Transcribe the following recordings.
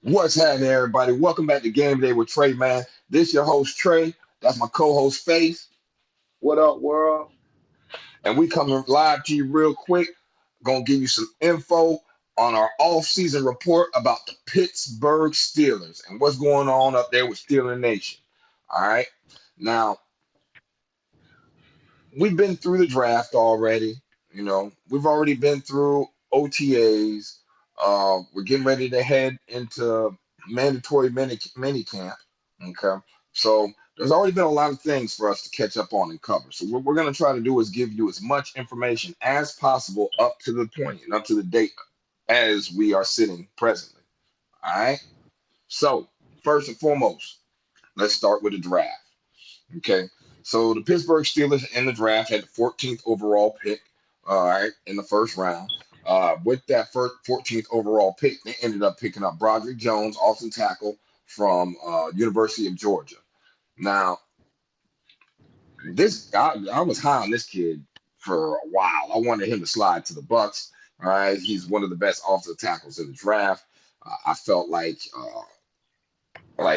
What's happening, everybody? Welcome back to Game Day with Trey, man. This your host Trey. That's my co-host Faith, What up, world? and we coming live to you real quick. Gonna give you some info on our off-season report about the Pittsburgh Steelers and what's going on up there with Steeler Nation. All right. Now we've been through the draft already. We've already been through OTAs. We're getting ready to head into mandatory mini camp. Okay. So there's already been a lot of things for us to catch up on and cover. So what we're going to try to do is give you as much information as possible up to the point and up to the date as we are sitting presently. All right. So first and foremost, let's start with the draft. Okay. So the Pittsburgh Steelers in the draft had the 14th overall pick, all right, in the first round. With that first 14th overall pick, they ended up picking up Broderick Jones, offensive tackle from University of Georgia. Now, I was high on this kid for a while. I wanted him to slide to the Bucks. All right, he's one of the best offensive tackles in the draft. I felt like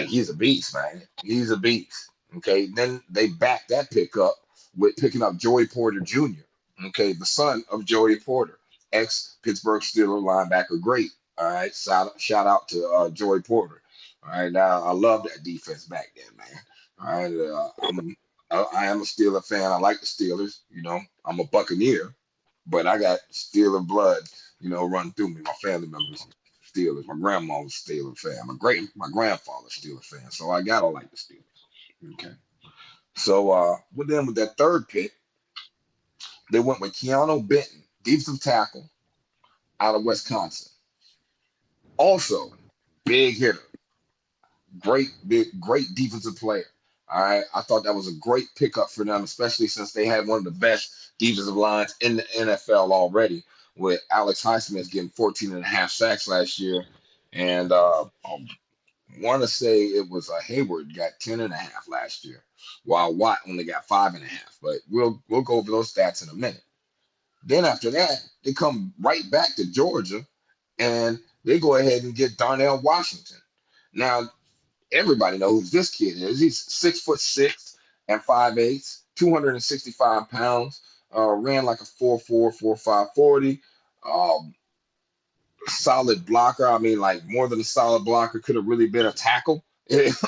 he's a beast, man. He's a beast. Okay. Then they backed that pick up with picking up Joey Porter Jr. Okay, the son of Joey Porter, ex Pittsburgh Steeler linebacker. Great. All right. Shout out to Joey Porter. All right. Now I love that defense back then, man. All right. I am a Steeler fan. I like the Steelers. I'm a Buccaneer, but I got Steeler blood, run through me. My family members Steelers. My grandma was a Steeler fan. My grandfather's Steeler fan. So I gotta like the Steelers. Okay. So with that third pick, they went with Keanu Benton, defensive tackle out of Wisconsin. Also, big hitter, great defensive player. All right. I thought that was a great pickup for them, especially since they had one of the best defensive lines in the NFL already, with Alex Highsmith getting 14 and a half sacks last year. And want to say it was Hayward got 10 and a half last year, while Watt only got 5.5. But we'll go over those stats in a minute. Then after that, they come right back to Georgia, and they go ahead and get Darnell Washington. Now everybody knows who this kid is. He's 6'6" and 5'8", 265 pounds. Ran like a 4.4, 4.5 40. Um, Solid blocker. I mean, like more than a solid blocker. Could have really been a tackle.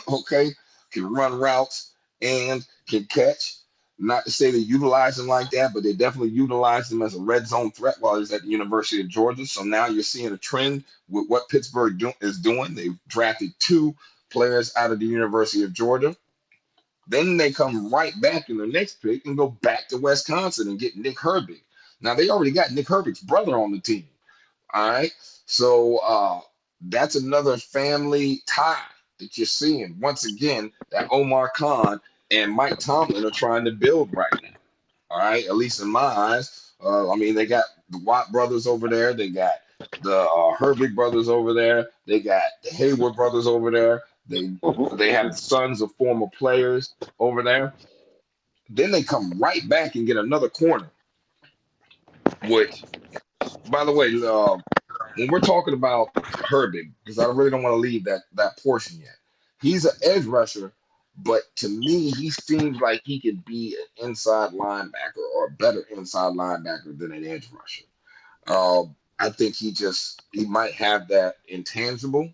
Okay, can run routes and can catch. Not to say they utilize him like that, but they definitely utilize him as a red zone threat while he's at the University of Georgia. So now you're seeing a trend with what Pittsburgh is doing. They've drafted two players out of the University of Georgia. Then they come right back in the next pick and go back to Wisconsin and get Nick Herbig. Now they already got Nick Herbig's brother on the team. All right. So that's another family tie that you're seeing. Once again, that Omar Khan and Mike Tomlin are trying to build right now. All right. At least in my eyes. I mean, they got the Watt brothers over there. They got the Herbig brothers over there. They got the Hayward brothers over there. They have the sons of former players over there. Then they come right back and get another corner, which, by the way, when we're talking about Herbig, because I really don't want to leave that portion yet. He's an edge rusher, but to me, he seems like he could be an inside linebacker or a better inside linebacker than an edge rusher. I think he might have that intangible.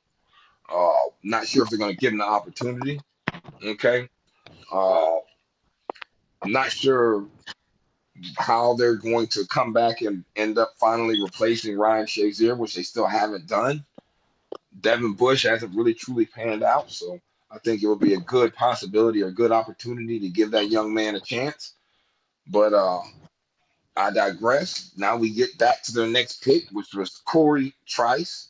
Not sure if they're going to give him the opportunity. Okay. Uh, I'm not sure how they're going to come back and end up finally replacing Ryan Shazier, which they still haven't done. Devin Bush hasn't really truly panned out, so I think it would be a good possibility or a good opportunity to give that young man a chance. But I digress. Now we get back to their next pick, which was Corey Trice,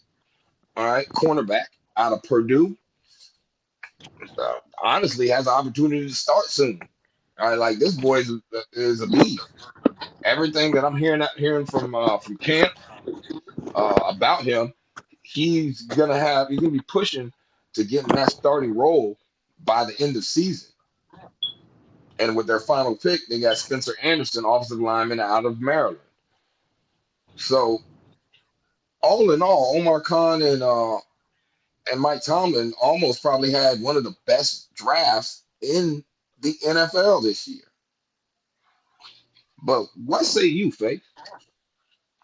all right, cornerback out of Purdue. Honestly, has an opportunity to start soon. All right, like this boy is a beast. Everything that I'm hearing from camp about him, he's gonna be pushing to get in that starting role by the end of season. And with their final pick, they got Spencer Anderson, offensive lineman out of Maryland. So all in all, Omar Khan And Mike Tomlin almost probably had one of the best drafts in the NFL this year. But what say you, Faith?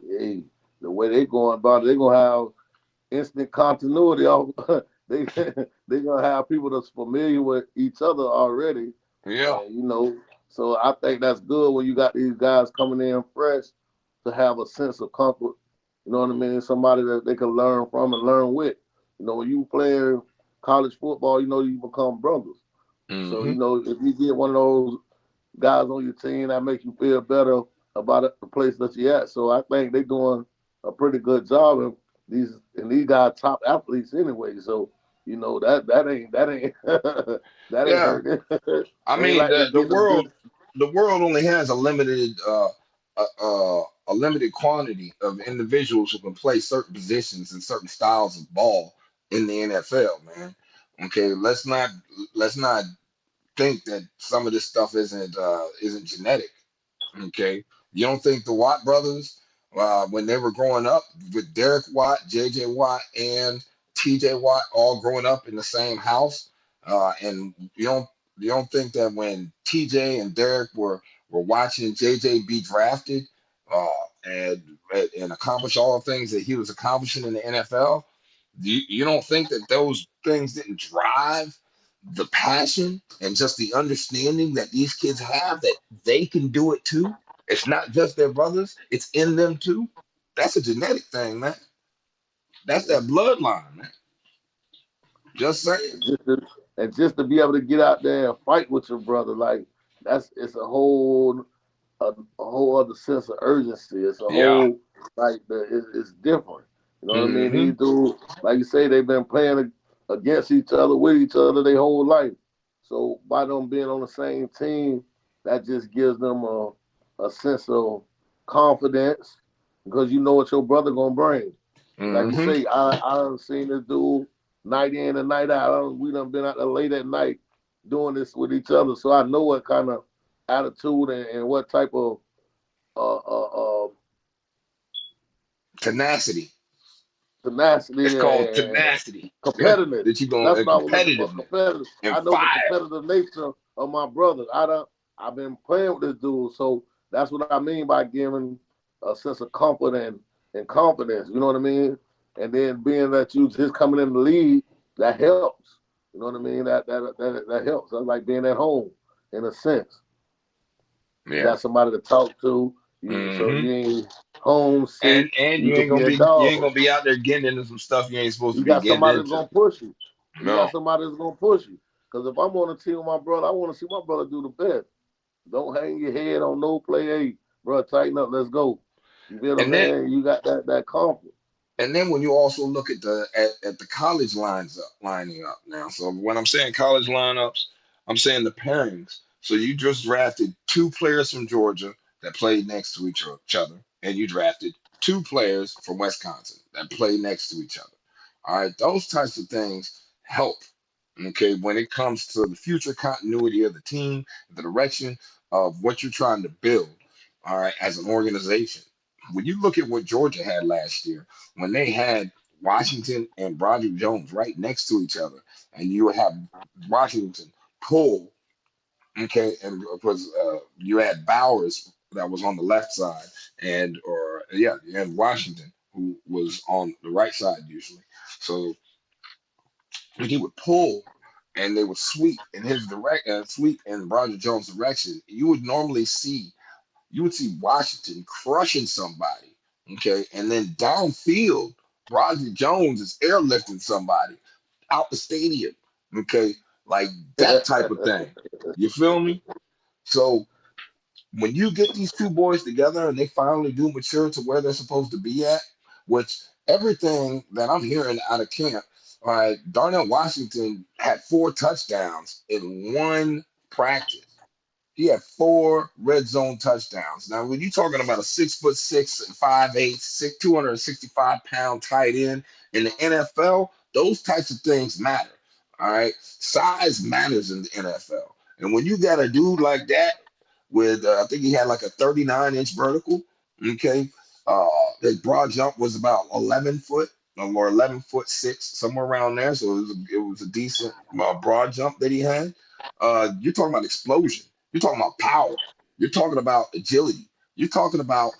Hey, the way they going about it, they gonna have instant continuity. They they gonna have people that's familiar with each other already, Yeah. and so I think that's good when you got these guys coming in fresh to have a sense of comfort. You know what I mean? Somebody that they can learn from and learn with. When you play college football, you become brothers. So Hmm. if you get one of those guys on your team, that makes you feel better about the place that you're at. So I think they're doing a pretty good job, and these guys top athletes anyway. So that ain't that ain't Yeah. hurting. I Ain't mean, like they getting them good. the world only has a limited quantity of individuals who can play certain positions and certain styles of ball in the NFL, man. Okay, let's not think that some of this stuff isn't genetic. Okay, you don't think the Watt brothers, when they were growing up with Derek Watt, J.J. Watt, and T.J. Watt, all growing up in the same house, and you don't think that when T.J. and Derek were watching J.J. be drafted, uh, and accomplish all the things that he was accomplishing in the NFL, you don't think that those things didn't drive the passion and just the understanding that these kids have that they can do it too? It's not just their brothers, it's in them too. That's a genetic thing, man. That's that bloodline, man. Just saying. And just to be able to get out there and fight with your brother, like it's a whole other sense of urgency. It's a Yeah. whole it's different. You know what I mean? Hmm. These dudes, like you say, they've been playing against each other, with each other their whole life. So by them being on the same team, that just gives them a sense of confidence because you know what your brother gonna bring. Like you Hmm. say, I done seen this dude night in and night out. We done been out there late at night doing this with each other, so I know what kind of attitude and what type of uh, uh, uh, Tenacity. tenacity It's called and tenacity. competitiveness. That you going That's and what I was looking for. competitiveness Competitive. and I know the fire. competitive nature of my brother. I've been playing with this dude, so that's what I mean by giving a sense of comfort and confidence. You know what I mean? And then being that you just coming in the league, that helps. You know what I mean? That helps. That's like being at home in a sense. You Yeah. got somebody to talk to. So Hmm. you ain't homesick. And You could be a you ain't dog. gonna be out there getting into some stuff you ain't supposed to You be got getting somebody that's into. gonna push you. You got No. somebody that's gonna push you. Because if I'm on a team with my brother, I want to see my brother do the best. Don't hang your head on no play. Hey, bro, tighten up. Let's go. You feel what I'm And then saying? You got that confidence. when you also look at the college lining up now. So when I'm saying college lineups, I'm saying the pairings. So you just drafted two players from Georgia that played next to each other, and you drafted two players from Wisconsin that play next to each other. All right, those types of things help. Okay, when it comes to the future continuity of the team, the direction of what you're trying to build, all right, as an organization. When you look at what Georgia had last year, when they had Washington and Broderick Jones right next to each other, and you have Washington pull, okay, and of course you had Bowers that was on the left side, and or yeah, you had Washington who was on the right side usually. So when he would pull and they would sweep in his sweep in Broderick Jones' direction, you would see Washington crushing somebody, okay, and then downfield, Broderick Jones is airlifting somebody out the stadium, okay, like that type of thing. You feel me? So when you get these two boys together and they finally do mature to where they're supposed to be at, which everything that I'm hearing out of camp, all right, Darnell Washington had 4 touchdowns in one practice. He had 4 red zone touchdowns. Now, when you're talking about a 6'6" and 5'8", 265-pound tight end in the NFL, those types of things matter. All right, size matters in the NFL, and when you got a dude like that with, I think he had like a 39-inch vertical. Okay, his broad jump was about 11 foot. or 11'6", somewhere around there. So it was a decent broad jump that he had. You're talking about explosion. You're talking about power. You're talking about agility. You're talking about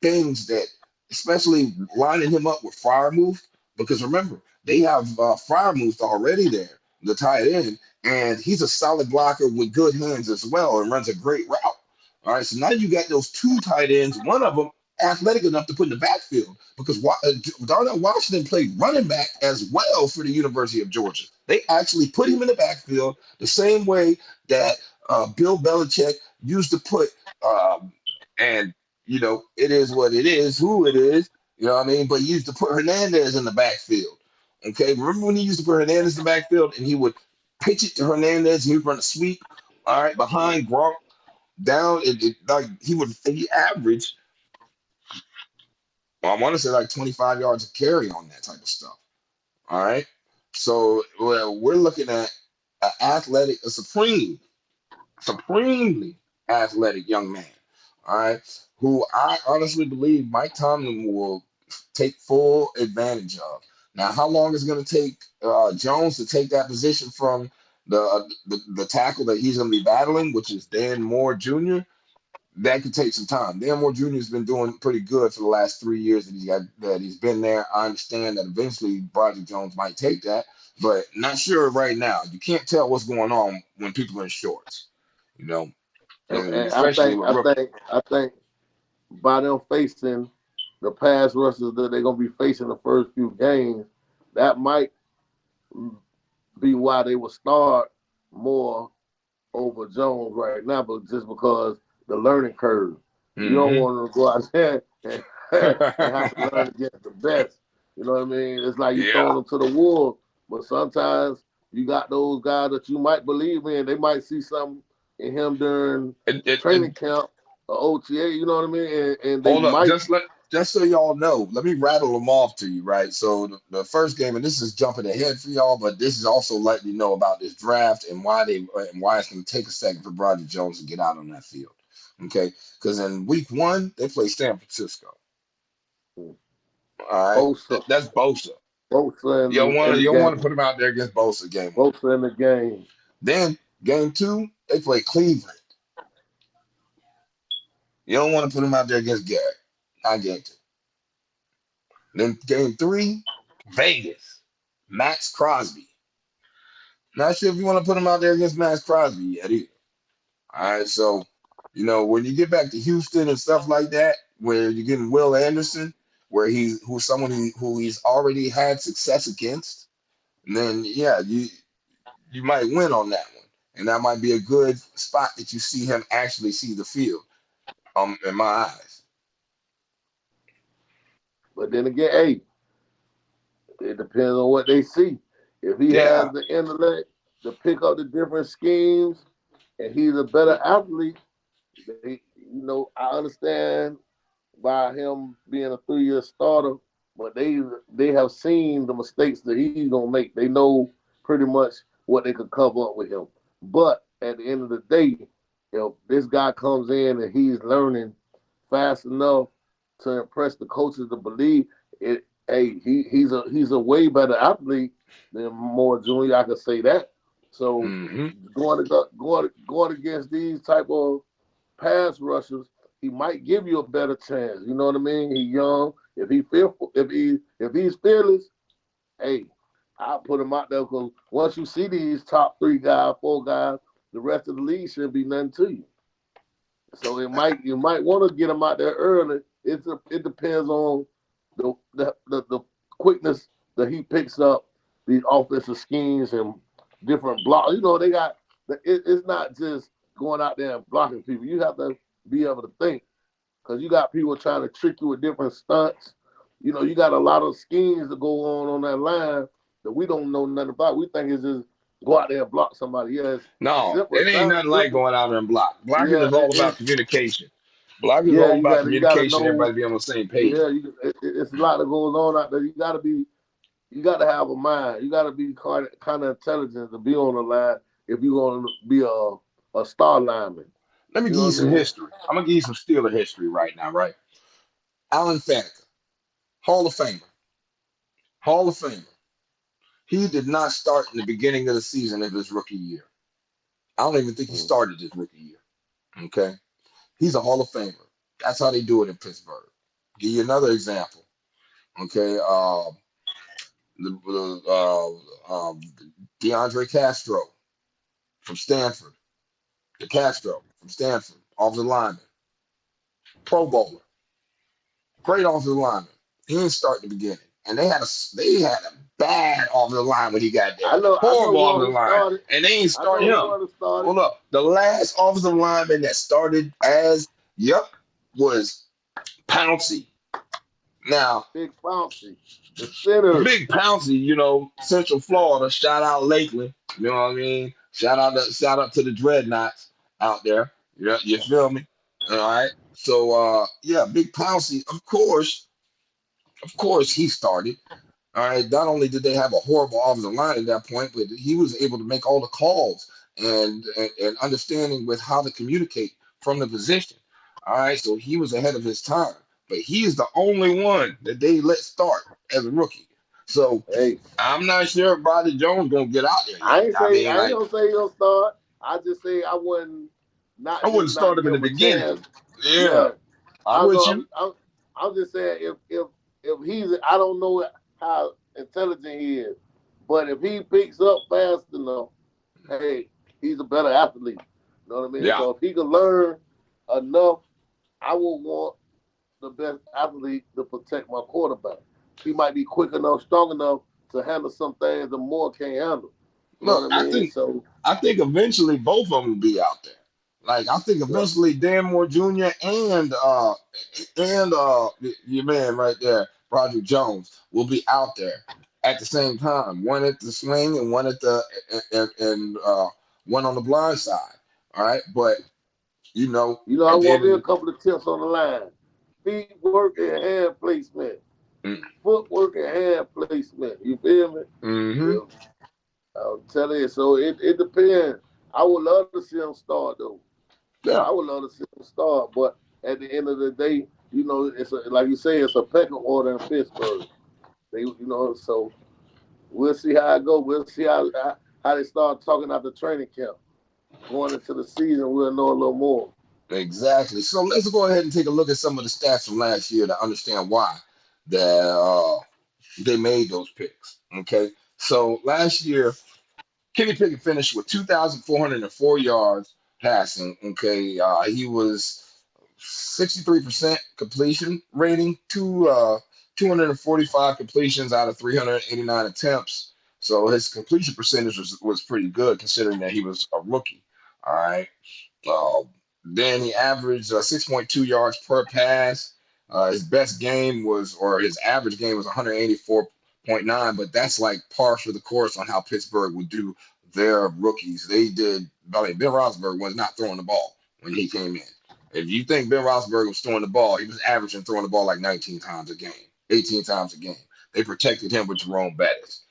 things that, especially lining him up with Fryermuth, because remember they have Fryermuth already there, the tight end, and he's a solid blocker with good hands as well, and runs a great route. All right, so now you got those two tight ends. One of them athletic enough to put in the backfield because Darnell Washington played running back as well for the University of Georgia. They actually put him in the backfield the same way that Bill Belichick used to put, and it is what it is, who it is, you know what I mean? But he used to put Hernandez in the backfield. Okay, remember when he used to put Hernandez in the backfield and he would pitch it to Hernandez and he would run a sweep, all right, behind Gronk down, like he averaged, well, I want to say like 25 yards of carry on that type of stuff. All right. So we're looking at an athletic, a supremely athletic young man. All right. Who I honestly believe Mike Tomlin will take full advantage of. Now, how long is it going to take Jones to take that position from the tackle that he's going to be battling, which is Dan Moore Jr.? That could take some time. Dan Moore Jr. has been doing pretty good for the last 3 years that he's been there. I understand that eventually Broderick Jones might take that, but not sure right now. You can't tell what's going on when people are in shorts, you know, and And I especially think with I rookies. think I think by them facing the pass rushers that they're gonna be facing the first few games, that might be why they will start more over Jones right now, but just because the learning curve. You don't Hmm. want to go out there and have to learn against the best. You know what I mean? It's like you Yeah. throwing them to the wolves, but sometimes you got those guys that you might believe in. They might see something in him during training And camp or OTA. You know what I mean? And they hold up, might. just so y'all know, let me rattle them off to you, right? So the first game, and this is jumping ahead for y'all, but this is also letting you know about this draft and why it's going to take a second for Broderick Jones to get out on that field. Okay, because in week one they play San Francisco. All right, Bosa, that's Bosa. Bosa in the You don't want to game, put him out there against Bosa game one. Bosa in the game. Then game two they play Cleveland. You don't want to put him out there against Garrett. I get it. Then game three, Vegas, Max Crosby. Not sure if you want to put him out there against Max Crosby yet either. All right, so when you get back to Houston and stuff like that, where you're getting Will Anderson, where who's someone who he's already had success against, and then yeah, you might win on that one, and that might be a good spot that you see him actually see the field. In my eyes, But then again, hey, it depends on what they see. If he yeah. has the intellect to pick up the different schemes and he's a better athlete, I understand by him being a 3-year starter, but they have seen the mistakes that he's gonna make. They know pretty much what they could cover up with him. But at the end of the day, this guy comes in and he's learning fast enough to impress the coaches to believe it. Hey, he's a way better athlete than Moore Jr. I could say that. So Hmm. going against these type of pass rushers, he might give you a better chance. You know what I mean? He's young. If he fearful, if he's fearless, hey, I'll put him out there because once you see these top 3 guys, 4 guys, the rest of the league shouldn't be nothing to you. So you might want to get him out there early. It depends on the quickness that he picks up these offensive schemes and different blocks. They got it's not just going out there and blocking people. You have to be able to think because you got people trying to trick you with different stunts. You got a lot of schemes that go on that line that we don't know nothing about. We think it's just go out there and block somebody. Yes, No, simple. it It ain't sounds nothing like simple. going out there and block. Blocking Yeah, is all about communication. Blocking is yeah. all You about got you got to communication. know. Everybody be on the same page. Yeah, it's a lot that goes on out there. You got to have a mind. You got to be kind of intelligent to be on the line if you're going to be a star lineman. Let me You give know you what I some mean? history. I'm gonna give you some Steeler history right now, right? Alan Faneca, Hall of Famer. Hall of Famer. He did not start in the beginning of the season of his rookie year. I don't even think he Mm. started his rookie year. Okay. He's a Hall of Famer. That's how they do it in Pittsburgh. Give you another example. Okay. DeAndre Castro from Stanford. The Castro from Stanford. Offensive lineman. Pro Bowler. Great offensive lineman. He didn't start in the beginning. And they had a bad offensive line when he got there. I know Horrible one offensive who line. started. And they ain't I start know who him. one who started. Hold up. The last offensive lineman that started as was Pouncey. Now, Big Bouncy, the center. Big Pouncey, Central Florida, shout out Lakeland. You know what I mean? Shout out to the Dreadnoughts out there. You feel me? All right. So yeah, Big Pouncey, of course he started. All right. Not only did they have a horrible offensive line at that point, but he was able to make all the calls and understanding with how to communicate from the position. All right. So he was ahead of his time. But he is the only one that they let start as a rookie. So Hey, I'm not sure if Broderick Jones gonna get out there yet. I mean, I ain't like gonna say he'll start. I just say I wouldn't I not wouldn't just start not him in give the him a beginning. chance. Yeah, Yeah, I'm I with go. you. I'm just saying if he's I don't know how intelligent he is, but if he picks up fast enough, hey, he's a better athlete. You know what I mean? Yeah. So if he can learn enough, I will want the best athlete to protect my quarterback. He might be quick enough, strong enough to handle some things the more can't handle. You know Look, what I I mean? think So I think eventually both of them will be out there. Like I think yeah, eventually Dan Moore Jr. and your man right there, Broderick Jones, will be out there at the same time. One at the swing and one at the and one on the blind side. All right, but I at the want end me of a couple of tips on the line. Feet work and hand placement. the Footwork and hand placement. You feel me? mm-hmm, Yeah, I'll tell you. So it depends. I would love to see him start though. I yeah. would love to see him start, but at the end of the day, like you say, it's a pecking order in Pittsburgh. So we'll see how it goes. We'll see how they start talking after training camp. Going into the season, we'll know a little more. Exactly. So let's go ahead and take a look at some of the stats from last year to understand why that they made those picks. Okay. So last year, Kenny Pickett finished with 2,404 yards passing. Okay. He was 63% completion rating, 245 completions out of 389 attempts. So his completion percentage was pretty good considering that he was a rookie. All right. Uh, then he averaged 6.2 yards per pass. His best game was, or his average game was 184.9, but that's like par for the course on how Pittsburgh would do their rookies. Ben Roethlisberger was not throwing the ball when he came in. If you think Ben Roethlisberger was throwing the ball, he was averaging throwing the ball like 19 times a game, 18 times a game. They protected him with Jerome Bettis.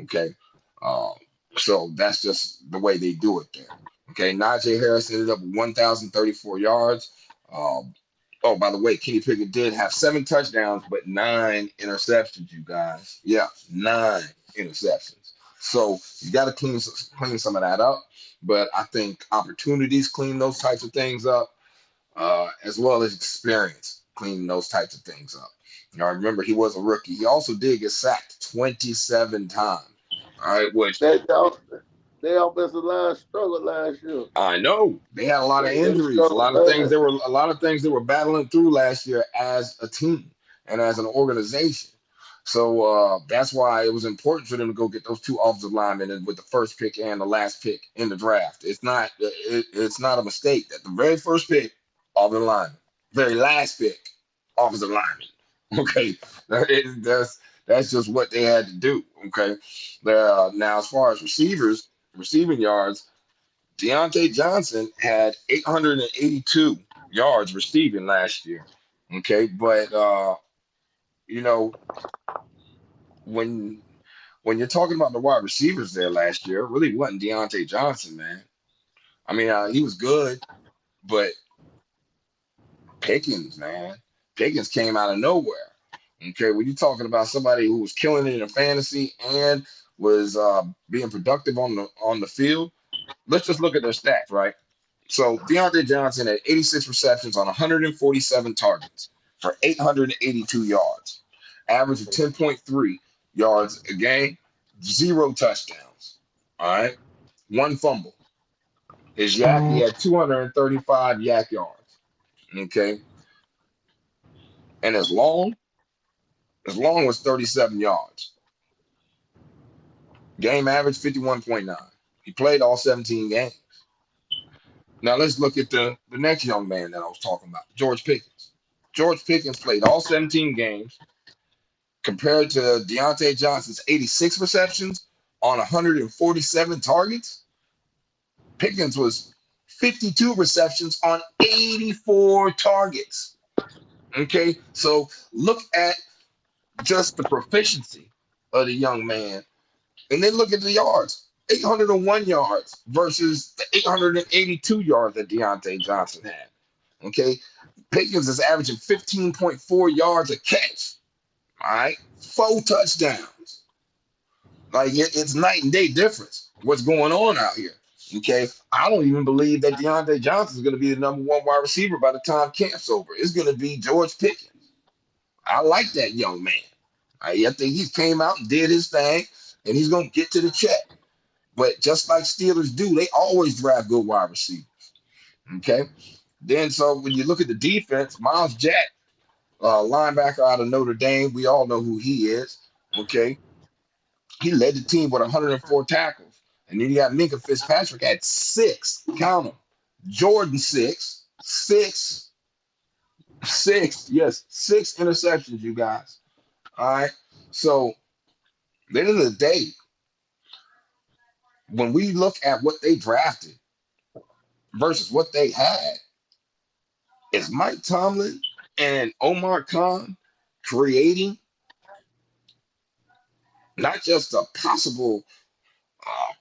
Okay. Um, so that's just the way they do it there. Okay, Najee Harris ended up with 1,034 yards. Um, oh, by the way, Kenny Pickett did have 7 touchdowns, but 9 interceptions, you guys. Yeah, 9 interceptions. So you got to clean some of that up. But I think opportunities clean those types of things up, as well as experience cleaning those types of things up. Now, remember, he was a rookie. He also did get sacked 27 times. All right, which That their offensive line struggled last year. I know they had a lot of They injuries, struggled bad. a lot of things they were battling through last year as a team and as an organization. So that's why it was important for them to go get those two offensive linemen with the first pick and the last pick in the draft. It's not a mistake that the very first pick, offensive lineman, very last pick, offensive lineman. Okay, that's just what they had to do. Okay, now as far as receiving yards. Deontay Johnson had 882 yards receiving last year. Okay, but you know when when you're talking about the wide receivers there last year, it really wasn't Deontay Johnson, man. I mean, he was good, but Pickens, man, Pickens came out of nowhere. Okay, when you're talking about somebody who was killing it in fantasy and was being productive on the field, let's just look at their stats, right? So Deontay Johnson had 86 receptions on 147 targets for 882 yards, average of 10.3 yards a game, zero touchdowns. All right, one fumble. His yak, he had 235 yak yards. Okay, and as long was 37 yards. Game average 51.9. He played all 17 games. Now let's look at the next young man that I was talking about, George Pickens. George Pickens played all 17 games compared to Deontay Johnson's 86 receptions on 147 targets. Pickens was 52 receptions on 84 targets. Okay, so look at just the proficiency of the young man, and then look at the yards. 801 yards versus the 882 yards that Deontay Johnson had. Okay, Pickens is averaging 15.4 yards a catch. All right, 4 touchdowns. Like it's night and day difference. What's going on out here? Okay, I don't even believe that Deontay Johnson is going to be the number one wide receiver by the time camp's over. It's going to be George Pickens. I like that young man. I think he came out and did his thing, and he's going to get to the check. But just like Steelers do, they always draft good wide receivers. Okay, then so when you look at the defense, Miles Jack, linebacker out of Notre Dame, we all know who he is. Okay, he led the team with 104 tackles. And then you got Minka Fitzpatrick at six. Count them. Jordan six. Yes, six interceptions, you guys. All right. So, at the end of the day, when we look at what they drafted versus what they had, is Mike Tomlin and Omar Khan creating not just a possible uh,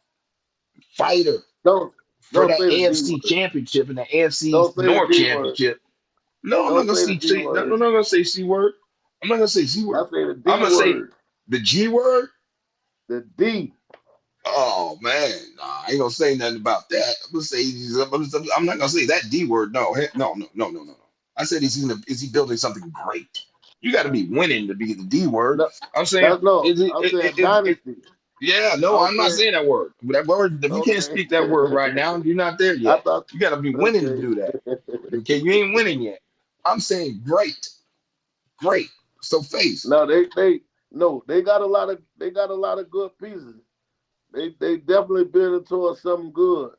fighter Don't for don't that say the D AFC word. championship and the AFC Don't say the North D word. championship. No, I'm not Don't gonna say the say D no, word. I'm not gonna say C word. I'm not gonna say C word. I say the I'm D gonna say word. the G word. The D. Oh man, nah, I ain't gonna say nothing about that. I'm not gonna say that D word. No, no. I said is he building something great? You got to be winning to be the D word. No, I'm saying that's no. is it, I'm it, saying it, it dynasty. yeah, no, I'm I'm not saying saying that word. That word, if you can't okay. speak that word right now, you're not there I yet. thought You got to be winning to okay. do that. Okay, you ain't winning yet. I'm saying great, great. So face. No, they no, they got a lot of good pieces. They definitely building towards something good.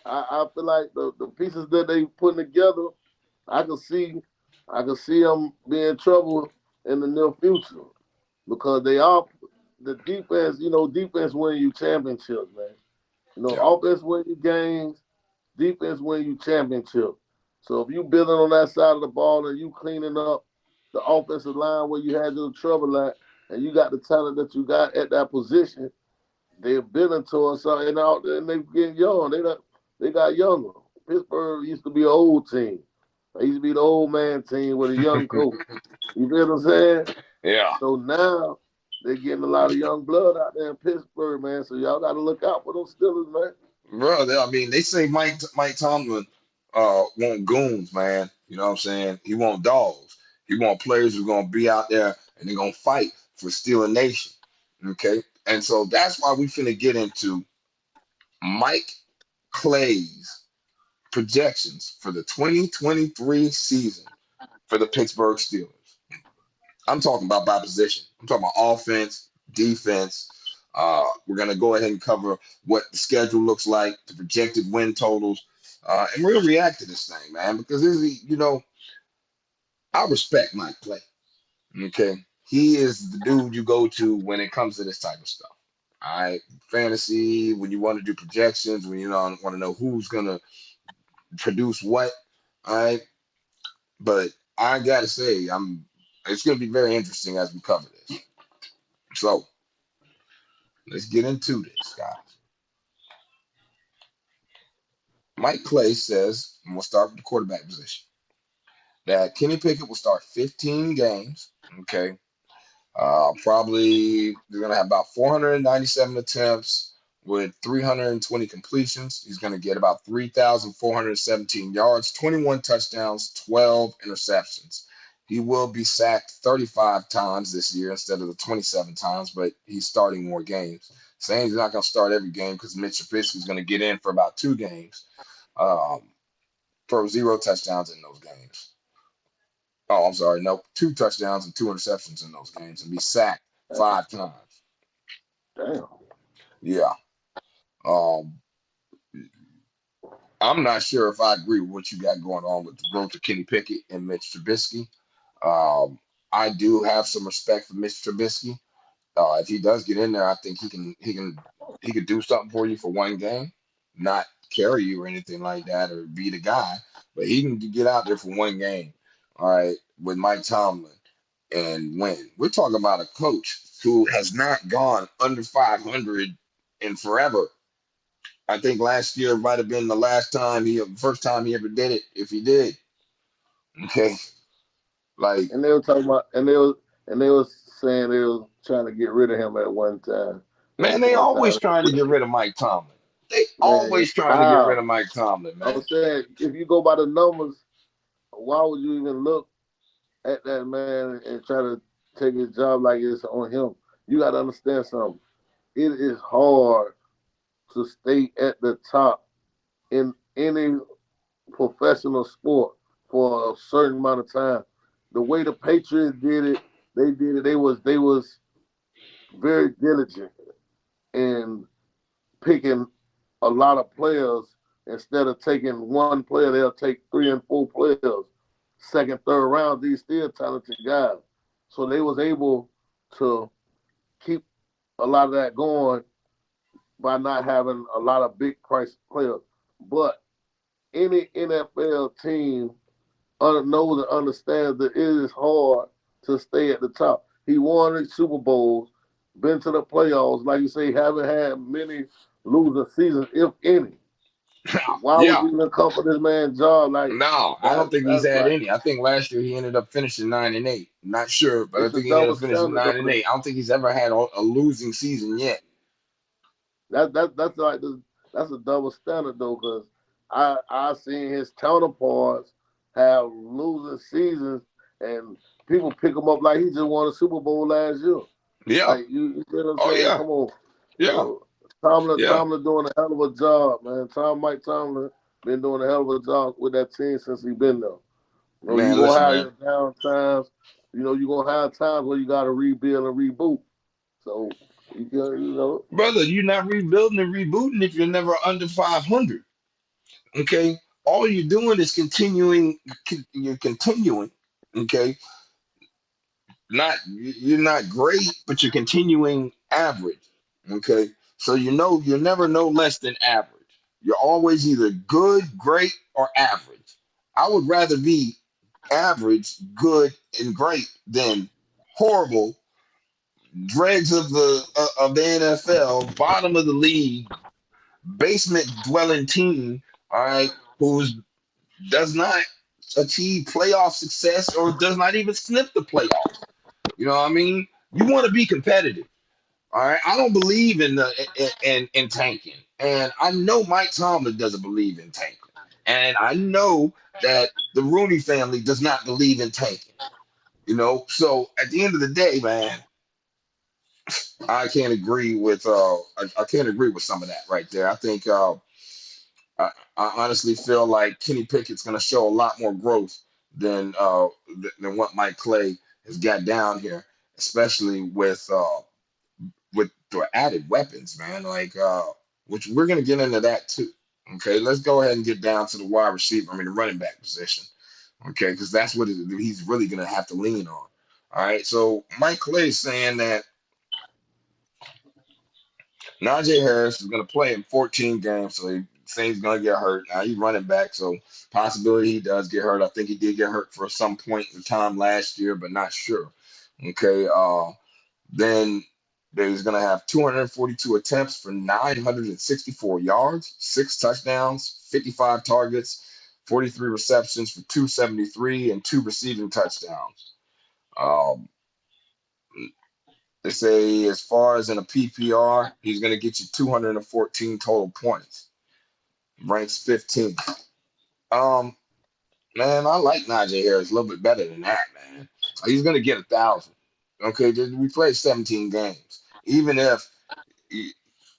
I feel like the pieces that they putting together, I can see I can see them being in trouble in the near future because they are the defense. You know, defense win you championships, man. You know, Yeah. offense win you games, defense win you championships. So if you building on that side of the ball and you cleaning up the offensive line where you had your trouble at, and you got the talent that you got at that position, they're building towards something. And they getting young. They got younger. Pittsburgh used to be an old team. They used to be the old man team with a young coach. You feel what I'm saying? Yeah. So now they're getting a lot of young blood out there in Pittsburgh, man. So y'all got to look out for those Steelers, man. Bro, I mean, they say Mike Tomlin want goons, man. You know what I'm saying? He want dogs. He want players who's gonna be out there and they're gonna fight for Steeler Nation. Okay, and so that's why we finna get into Mike Clay's projections for the 2023 season for the Pittsburgh Steelers. I'm talking about by position. I'm talking about offense, defense. We're gonna go ahead and cover what the schedule looks like, the projected win totals, and we're gonna react to this thing, man, because this is, I respect Mike Clay. Okay, he is the dude you go to when it comes to this type of stuff. All right, fantasy when you want to do projections, when you want to know who's gonna produce what. All right, but I gotta say, It's gonna be very interesting as we cover this. So let's get into this, guys. Mike Clay says, and we'll start with the quarterback position, that Kenny Pickett will start 15 games. Okay. Probably they're gonna have about 497 attempts with 320 completions. He's gonna get about 3,417 yards, 21 touchdowns, 12 interceptions. He will be sacked 35 times this year instead of the 27 times, but he's starting more games. Saying he's not gonna start every game because Mitch Trubisky's gonna get in for about 2 games, um, throw 0 touchdowns in those games. Oh, I'm sorry. Nope. 2 touchdowns and 2 interceptions in those games and be sacked 5 times. Damn. Yeah. Um, I'm not sure if I agree with what you got going on with the growth of Kenny Pickett and Mitch Trubisky. Um, I do have some respect for Mitch Trubisky. If he does get in there, I think he could do something for you for 1 game, not carry you or anything like that or be the guy, but he can get out there for 1 game. All right, with Mike Tomlin and win. We're talking about a coach who has not gone under 500 in forever. I think last year might have been the first time he ever did it, if he did. Okay, like And they were talking about, and they was saying they was trying to get rid of him at one time. man, At they one always time, trying to get rid of Mike Tomlin. They man, always trying to get rid how? of Mike Tomlin, I'm man. saying if you go by the numbers, why would you even look at that man and try to take his job like it's on him? You got to understand something. It is hard to stay at the top in any professional sport for a certain amount of time. The way the Patriots did it, they did it. They was very diligent in picking a lot of players. Instead of taking one player, they'll take 3 and 4 players. Second, third round, these still talented guys. So they was able to keep a lot of that going by not having a lot of big price players. But any NFL team knows and understands that it is hard to stay at the top. He won the Super Bowls, been to the playoffs, like you say, haven't had many losing seasons, if any. Why would Yeah, you even come for this man's job like no, I that? don't think he's That's had like any. I think last year he ended up finishing 9-8. Not sure, but I it's a think he ended double up finishing standard nine though. and eight. I don't think he's ever had a losing season yet. That's like that's a double standard though, because I seen his counterparts have losing seasons and people pick him up like he just won a Super Bowl last year. Yeah. Like you see what I'm Oh saying? yeah. Come on. Yeah. So Tomlin Yeah. Tomlin doing a hell of a job, man. Mike Tomlin been doing a hell of a job with that team since he been there. You know, you Man, gonna listen, have man. your down times. You know, you gonna have times where you gotta rebuild and reboot. So you know, Brother, you're not rebuilding and rebooting if you're never under 500. Okay? All you're doing is you're continuing. Okay? Not you're not great, but you're continuing average. Okay, so you're never no less than average. You're always either good, great, or average. I would rather be average, good, and great than horrible, dregs of the NFL, bottom of the league, basement dwelling team. All right, who's does not achieve playoff success or does not even sniff the playoffs. You know what I mean? You want to be competitive. All right. I don't believe in tanking. And I know Mike Tomlin doesn't believe in tanking. And I know that the Rooney family does not believe in tanking. So at the end of the day, man, I can't agree with some of that right there. I think I honestly feel like Kenny Pickett's going to show a lot more growth than than what Mike Clay has got down here, especially with the added weapons, man. Like which we're gonna get into that too. Okay, let's go ahead and get down to the wide receiver. I mean, the running back position. Okay, because that's what he's really gonna have to lean on. All right, so Mike Clay is saying that Najee Harris is gonna play in 14 games, so he saying he's gonna get hurt. Now he's running back, so possibility he does get hurt. I think he did get hurt for some point in time last year, but not sure. Okay, then he's going to have 242 attempts for 964 yards, 6 touchdowns, 55 targets, 43 receptions for 273, and 2 receiving touchdowns. Um, They say as far as in a PPR, he's going to get you 214 total points. Ranks 15th. Um, Man, I like Najee Harris a little bit better than that, man. He's going to get 1,000. Okay, we played 17 games. E-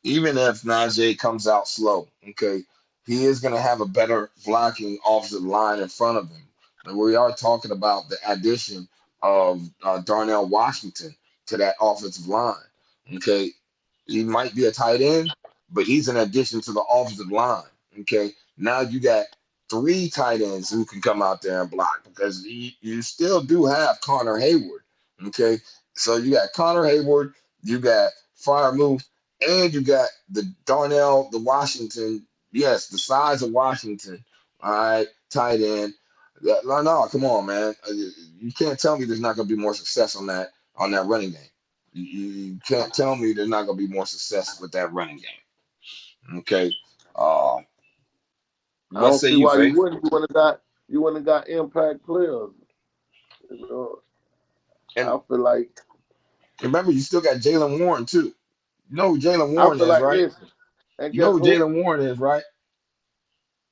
even if Najee comes out slow, okay, he is going to have a better blocking offensive line in front of him. And we are talking about the addition of Darnell Washington to that offensive line. Okay, he might be a tight end, but he's an addition to the offensive line. Okay, now you got three tight ends who can come out there and block because you still do have Connor Hayward. Okay, so you got Connor Hayward, you got Freiermuth, and you got the Darnell, the Washington, yes, the size of Washington, all right, tight end. No, no, come on, man. You can't tell me there's not going to be more success on that running game. You can't tell me there's not going to be more success with that running game. Okay. Uh, I what don't say see you, why Faith? you wouldn't got impact players. You know, And I feel like remember, you still got Jalen Warren too. You know who Jalen I Warren feel is, like right? listen, and You know guess who who? Jalen Warren is, right?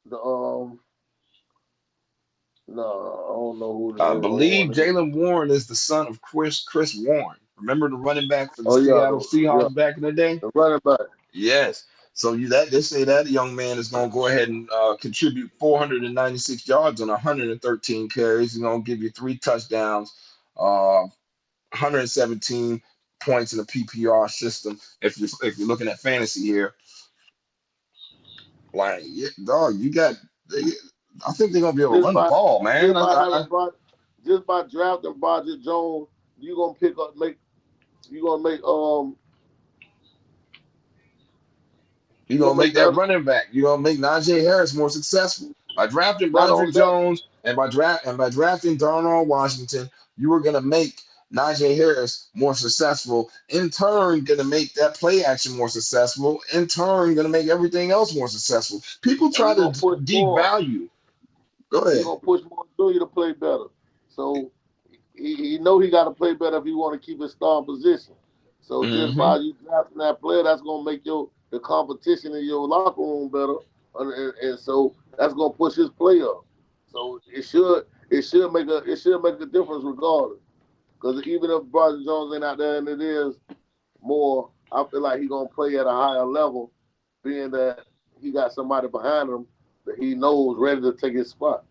The no, I don't know who the I Jalen believe Warren is. Jalen Warren is the son of Chris Warren. Remember the running back for the Oh yeah, Seattle yeah, Seahawks back in the day? the running back. Yes. So they say that young man is going to go ahead and contribute 496 yards on 113 carries. He's going to give you three touchdowns, 117 points in the PPR system. If you're looking at fantasy here, like yeah, dog, they, I think they're going to be able to Just run the by ball, man. just by having just by drafting Broderick Jones, you gonna pick up make you gonna make You're you gonna gonna make make that that running back. You're gonna make Najee Harris more successful by drafting not Broderick only that, Jones and by drafting Darnell Washington. You are gonna make Najee Harris more successful. In turn, gonna make that play action more successful. In turn, gonna make everything else more successful. People and try to more. devalue. Go He ahead. gonna push more Junior to play better. So he know he got to play better if he want to keep his star position. So just Hmm. by you drafting that player, that's gonna make the competition in your locker room better, and so that's gonna push his play up. So it should make a difference regardless. Because even if Broderick Jones ain't out there and it is more, I feel like he gonna play at a higher level, being that he got somebody behind him that he knows ready to take his spot.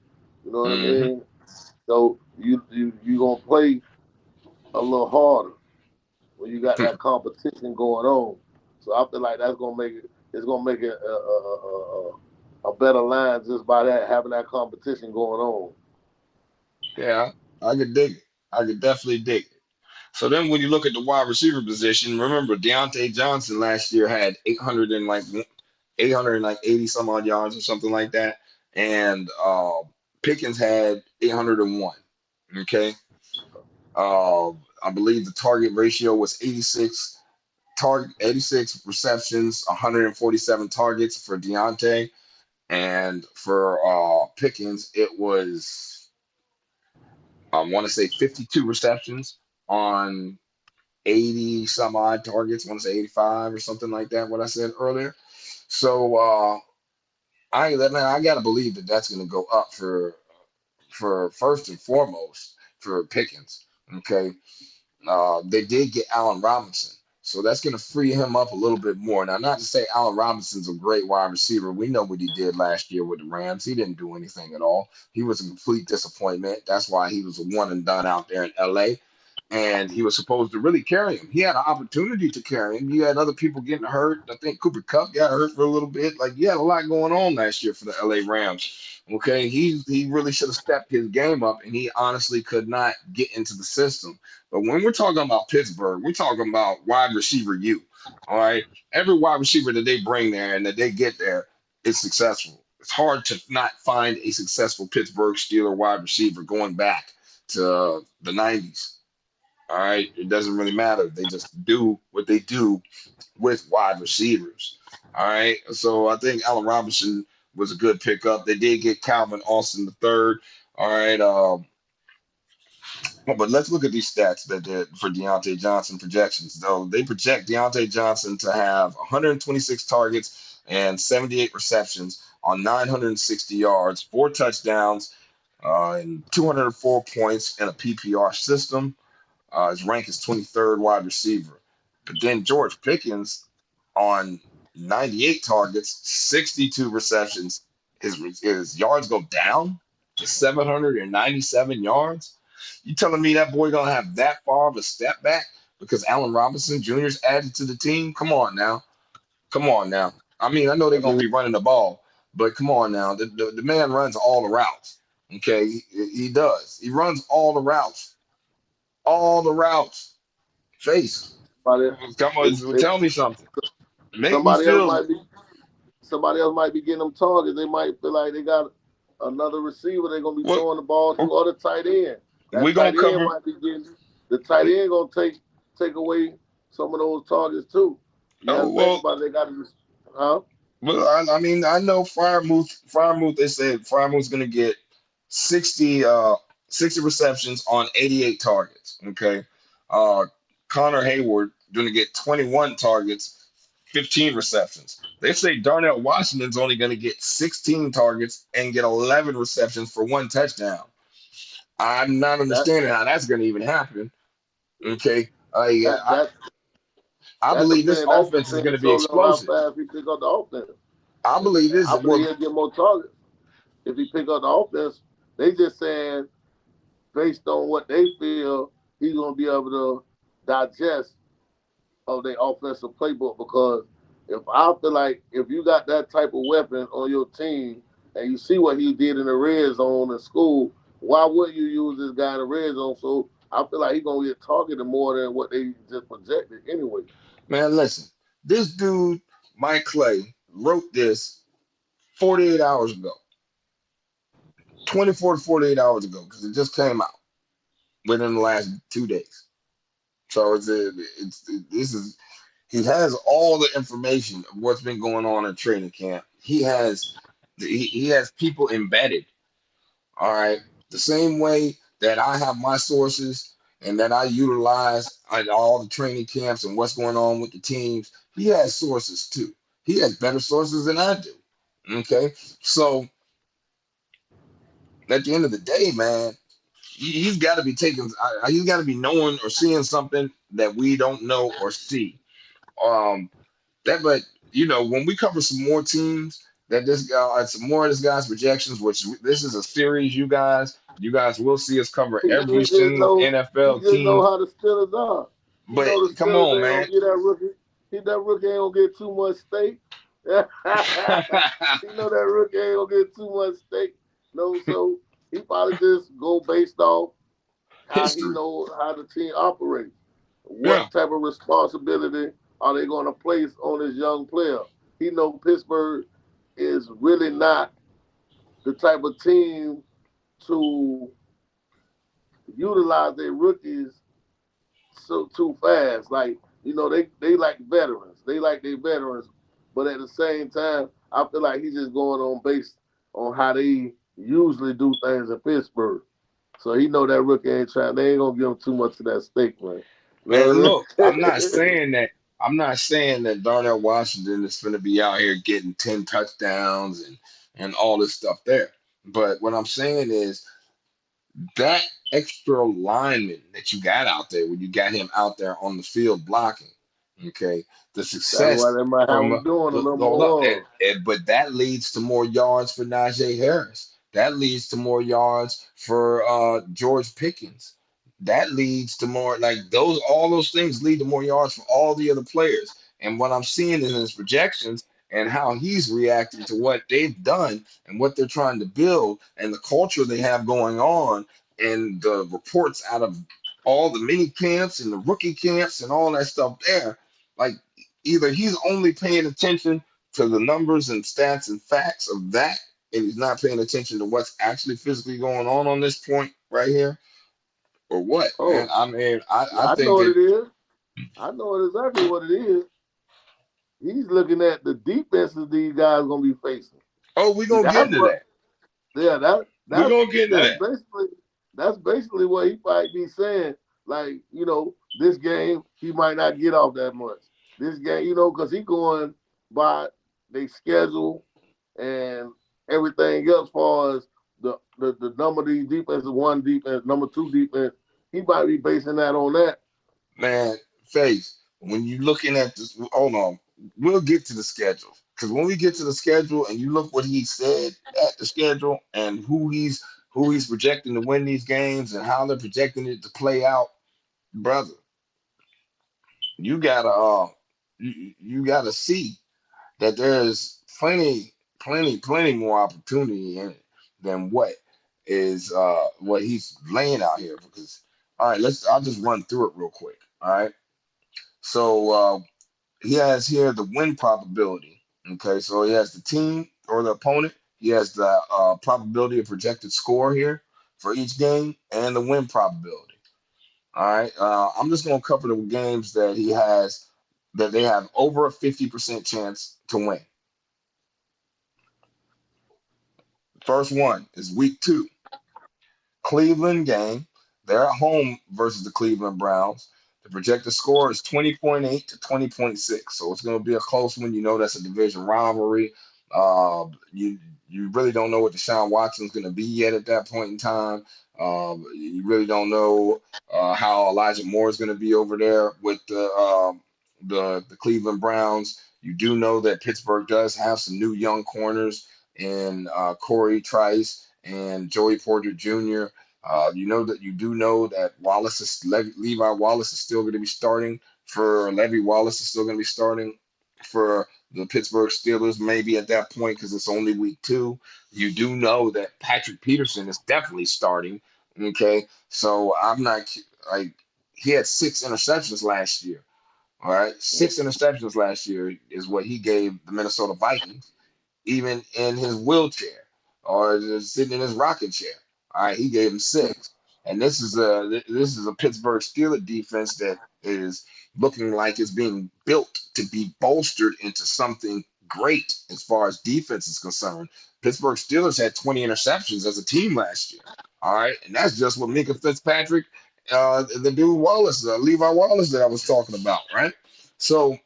You know what I Hmm. mean? So you gonna play a little harder when you got that competition going on. So I feel like it's gonna make it a better line just by that having that competition going on. Yeah, I could dig it. I could definitely dig it. So then when you look at the wide receiver position, remember Deontay Johnson last year had 880 some odd yards or something like that, and Pickens had 801. Okay, I believe the target ratio was 86 receptions, 147 targets for Deontay, and for Pickens it was I want to say 52 receptions on 80 some odd targets. I want to say 85 or something like that. What I said earlier. So I gotta believe that that's gonna go up for first and foremost for Pickens. Okay, they did get Allen Robinson. So that's going to free him up a little bit more. Now, not to say Allen Robinson's a great wide receiver. We know what he did last year with the Rams. He didn't do anything at all. He was a complete disappointment. That's why he was a one and done out there in LA. And he was supposed to really carry him. He had an opportunity to carry him. You had other people getting hurt. I think Cooper Kupp got hurt for a little bit. Like, you had a lot going on last year for the LA Rams. Okay, he really should have stepped his game up, and he honestly could not get into the system. But when we're talking about Pittsburgh, we're talking about wide receiver U. All right. Every wide receiver that they bring there and that they get there is successful. It's hard to not find a successful Pittsburgh Steeler wide receiver going back to the 90s. All right. It doesn't really matter. They just do what they do with wide receivers. All right. So I think Allen Robinson was a good pickup. They did get Calvin Austin the third. All right. But let's look at these stats that did for Deontay Johnson projections. Though they project Deontay Johnson to have 126 targets and 78 receptions on 960 yards, 4 touchdowns, and 204 points in a PPR system. His rank is 23rd wide receiver. But then George Pickens on 98 targets, 62 receptions. His yards go down to 797 yards. You telling me that boy gonna have that far of a step back because Allen Robinson Jr. is added to the team? Come on now. Come on now. I mean, I know they're I gonna mean, be running the ball, but come on now. The man runs all the routes. Okay, he does. He runs all the routes. All the routes. Face. somebody, Come on, if tell me something. Make me somebody else feel. might be getting them targets. They might feel like they got another receiver. They're gonna be What throwing the ball to or the tight end. That we gonna tight end cover? might be getting the tight end gonna take away some of those targets too. You got Oh to think well, about it. They got to, huh? well. I mean, I know Fryermuth. Fryermuth. They said Fryermuth's gonna get 60, 60 receptions on 88 targets. Okay. Uh, Connor Hayward gonna get 21 targets, 15 receptions. They say Darnell Washington's only gonna get 16 targets and get 11 receptions for 1 touchdown. I'm not That understanding how that's gonna even happen. Okay. I that I, that I believe this that offense is going to depends be solely on how explosive. fast he pick up the offense. I believe this I is believe well. he'll get more targets if he pick up the offense. They just saying based on what they feel he's gonna be able to digest of their offensive playbook. Because if I feel like if you got that type of weapon on your team and you see what he did in the red zone in school, why would you use this guy in the red zone? So I feel like he's gonna get targeted more than what they just projected anyway. Man, listen, this dude Mike Clay wrote this 48 hours ago, 24 to 48 hours ago, because it just came out within the last 2 days. So this is he has all the information of what's been going on in training camp. He has people embedded. All right. The same way that I have my sources and that I utilize at all the training camps and what's going on with the teams, he has sources too. He has better sources than I do. Okay. So at the end of the day, man, he's got to be taking, he's got to be knowing or seeing something that we don't know or see. Um, but when we cover some more teams that this guy, some more of this guy's projections, which this is a series, you guys will see us cover every single He NFL just know team. how the Steelers are. He But know the come Steelers on, ain't man. gonna get that rookie. That rookie ain't gonna get too much steak. He know that rookie ain't gonna get too much steak. No, so he probably just go based off how he History. knows how the team operates. Yeah. What type of responsibility are they going to place on this young player? He know Pittsburgh is really not the type of team to utilize their rookies so too fast. Like they like veterans. They like their veterans, but at the same time, I feel like he's just going on based on how they usually do things in Pittsburgh. So he know that rookie ain't trying. They ain't gonna give him too much of that steak, man. You know Man, what look, I I'm not mean? saying that. I'm not saying that Darnell Washington is going to be out here getting 10 touchdowns and all this stuff there. But what I'm saying is that extra lineman that you got out there when you got him out there on the field blocking, okay, the That's why success they might have from him doing a little hold up, more. but that leads to more yards for Najee Harris. That leads to more yards for George Pickens. That leads to more like those. All those things lead to more yards for all the other players. And what I'm seeing in his projections and how he's reacting to what they've done and what they're trying to build and the culture they have going on and the reports out of all the mini camps and the rookie camps and all that stuff there, like either he's only paying attention to the numbers and stats and facts of that, and he's not paying attention to what's actually physically going on this point right here, or what, man. Oh, I mean, I I know think what that, it is. I know exactly what it is. He's looking at the defenses these guys gonna be facing. oh, we're See, gonna get that's into what. that. Yeah, We're gonna get into that's that. basically That's basically what he might be saying. Like, this game he might not get off that much. This game, because he going by they schedule and everything else, as far as the number of these defenses, one defense, number two defense. He might be basing that on that. Man, Face, when you looking at this, hold on, we'll get to the schedule. Because when we get to the schedule and you look what he said at the schedule and who he's projecting to win these games and how they're projecting it to play out, brother, you gotta you gotta see that there's plenty more opportunity in it than what he's laying out here. Because all right, I'll just run through it real quick. All right. So he has here the win probability. Okay, so he has the team or the opponent. He has the probability of projected score here for each game and the win probability. All right, I'm just going to cover the games that they have over a 50% chance to win. First one is week 2. Cleveland game. They're at home versus the Cleveland Browns. The projected score is 20.8 to 20.6. So it's going to be a close one. You know that's a division rivalry. You really don't know what Deshaun Watson's going to be yet at that point in time. You really don't know how Elijah Moore is going to be over there with the Cleveland Browns. You do know that Pittsburgh does have some new young corners in Corey Trice and Joey Porter Jr. You do know that Levi Wallace is still going to be starting for Levy Wallace is still going to be starting for the Pittsburgh Steelers, maybe at that point because it's only week 2. You do know that Patrick Peterson is definitely starting. Okay, so I'm not like he had 6 interceptions last year. All right, 6 interceptions last year is what he gave the Minnesota Vikings even in his wheelchair or just sitting in his rocking chair. All right, he gave him 6, and this is a Pittsburgh Steelers defense that is looking like it's being built to be bolstered into something great as far as defense is concerned. Pittsburgh Steelers had 20 interceptions as a team last year. All right, and that's just what Minka Fitzpatrick, the dude Wallace, Levi Wallace that I was talking about, right? So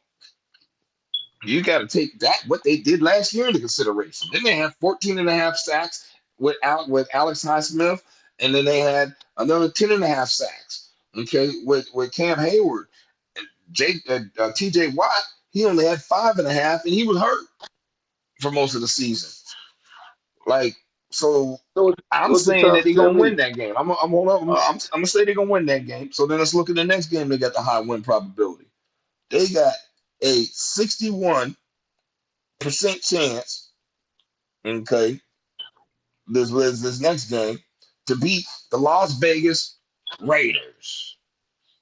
you got to take what they did last year into consideration. Then they had 14 and a half sacks with Alex Highsmith, and then they had another 10 and a half sacks. Okay, with Cam Hayward, T.J. Watt, he only had 5.5, and he was hurt for most of the season. Like so, So I'm what you saying trying that to they're tell gonna me? win that game. I'm gonna say they're gonna win that game. So then let's look at the next game. They got the high win probability. They got a 61% chance, okay, this next game to beat the Las Vegas Raiders.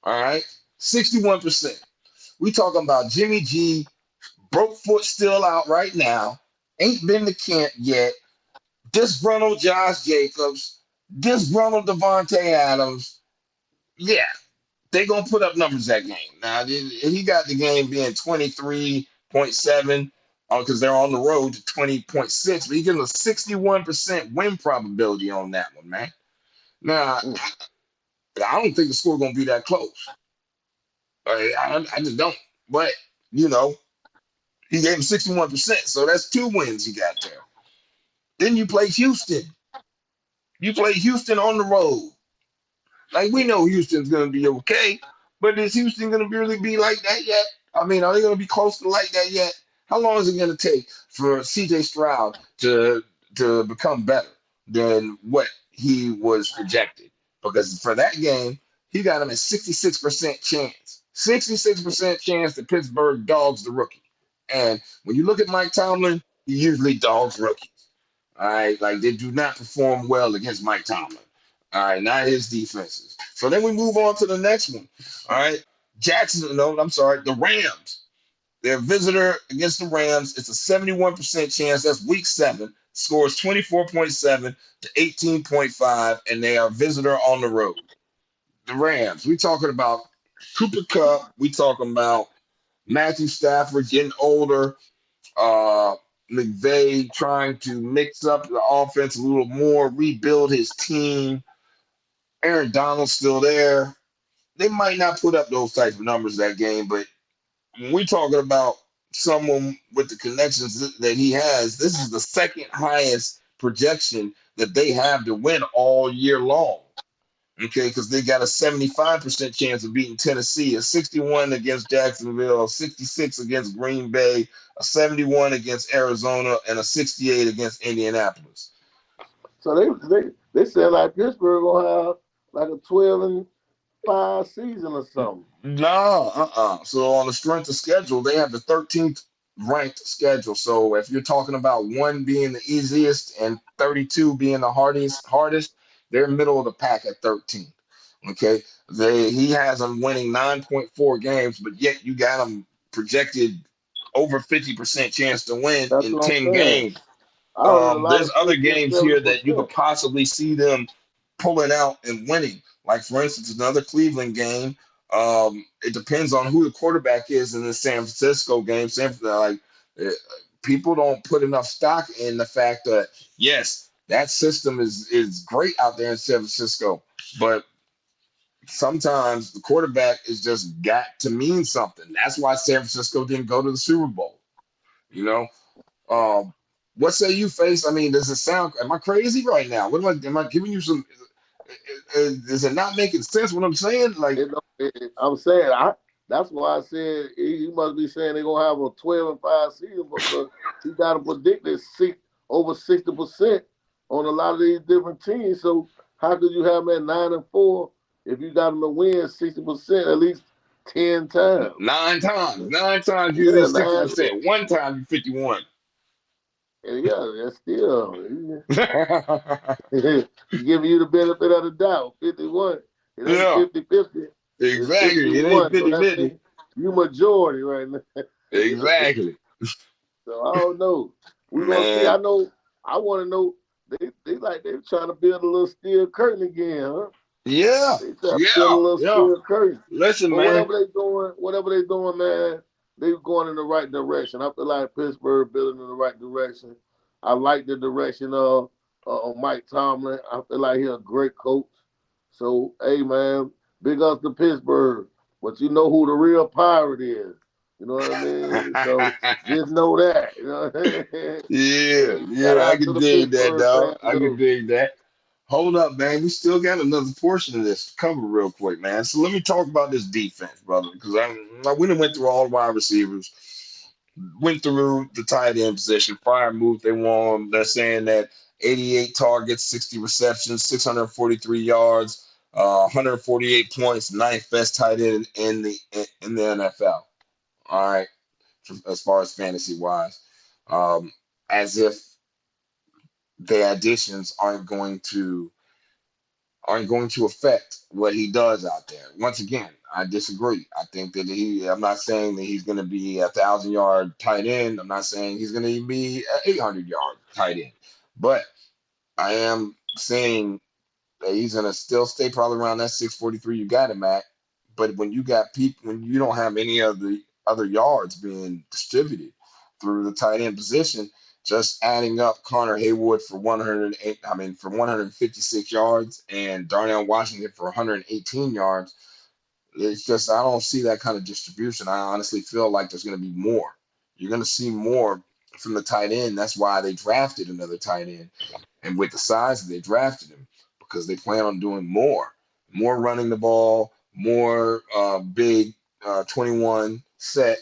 All right, 61%. We talking about Jimmy G, broke foot still out right now, ain't been to camp yet. Disgruntled Josh Jacobs, disgruntled Devontae Adams. Yeah, they gonna put up numbers that game. Now he got the game being 23.7 because they're on the road to 20.6, but he gives a 61% win probability on that one, man. Now I don't think the score gonna be that close. I just don't. But you know, he gave him 61%, so that's 2 wins he got there. Then you play Houston. You play Houston on the road. Like we know Houston's going to be okay, but is Houston going to really be like that yet? I mean, are they going to be close to like that yet? How long is it going to take for C.J. Stroud to become better than what he was projected? Because for that game, he got him a 66% chance. 66% chance that Pittsburgh dogs the rookie. And when you look at Mike Tomlin, he usually dogs rookies. All right, like they do not perform well against Mike Tomlin. All right, not his defenses. So then we move on to the next one. All right, Jackson. No, I'm sorry, the Rams. Their visitor against the Rams. It's a 71% chance. That's week 7. Scores 24.7 to 18.5, and they are visitor on the road. The Rams. We talking about Cooper Cup. We talking about Matthew Stafford getting older. Uh, McVay trying to mix up the offense a little more, rebuild his team. Aaron Donald's still there. They might not put up those type of numbers that game, but when we're talking about someone with the connections that he has, this is the second highest projection that they have to win all year long. Okay, because they got a 75% chance of beating Tennessee, a 61 against Jacksonville, a 66 against Green Bay, a 71 against Arizona, and a 68 against Indianapolis. So they said like Pittsburgh gonna have like a 12-5 season or something. No, So on the strength of schedule, they have the 13th ranked schedule. So if you're talking about one being the easiest and 32 being the hardest, they're middle of the pack at 13. Okay, he has them winning 9.4 games, but yet you got them projected over 50% chance to win That's in what I'm 10 saying. games. I heard a lot There's of other 60 and games here that you 70%. could possibly see them pulling out and winning. Like for instance, another Cleveland game. It depends on who the quarterback is in the San Francisco game. Uh, People don't put enough stock in the fact that yes, that system is great out there in San Francisco, but sometimes the quarterback is just got to mean something. That's why San Francisco didn't go to the Super Bowl. You know, um, what say you, Face? I mean, does it sound? Am I crazy right now? Am I giving you some? Is it not making sense? What I'm saying? Like, I'm saying that's why I said he must be saying they're gonna have a 12-5 season because he got to predict it over 60% on a lot of these different teams. So how could you have them at 9-4 if you got them to win 60% at least 10 times? nine times you Yeah, did 60%. One time you 51. yeah, that's still giving you the benefit of the doubt. 51. It ain't Yeah, 50-50. It's exactly. It ain't 51. So that 50-50. means you majority right now. Exactly. So I don't know. We're gonna see. Man. I know I wanna know they're trying to build a little steel curtain again, huh? Yeah. They try to build a Yeah. little Yeah. steel curtain. Listen, But man. whatever they doing, man, they going in the right direction. I feel like Pittsburgh building in the right direction. I like the direction of Mike Tomlin. I feel like he's a great coach. So hey man, big ups to Pittsburgh. But you know who the real pirate is. You know what I mean? So just know that. You know what I mean? Yeah, Hey, shout yeah, I out to can the dig that, Pittsburgh dog. fans I can though. dig that. Hold up, man. We still got another portion of this to cover real quick, man. So let me talk about this defense, brother, because I went through all the wide receivers, went through the tight end position, fire move they want. They're saying that 88 targets, 60 receptions, 643 yards, 148 points, ninth best tight end in the NFL. All right, as far as fantasy wise, as if the additions aren't going to affect what he does out there. Once again, I disagree. I think that I'm not saying that he's going to be a 1,000-yard tight end. I'm not saying he's going to be an 800-yard tight end. But I am saying that he's going to still stay probably around that 643 you got him at. But when you got people, when you don't have any of the other yards being distributed through the tight end position, just adding up Connor Haywood for 108, for 156 yards and Darnell Washington for 118 yards, it's just I don't see that kind of distribution. I honestly feel like there's going to be more. You're going to see more from the tight end. That's why they drafted another tight end, and with the size that they drafted him, because they plan on doing more running the ball, more big 21 set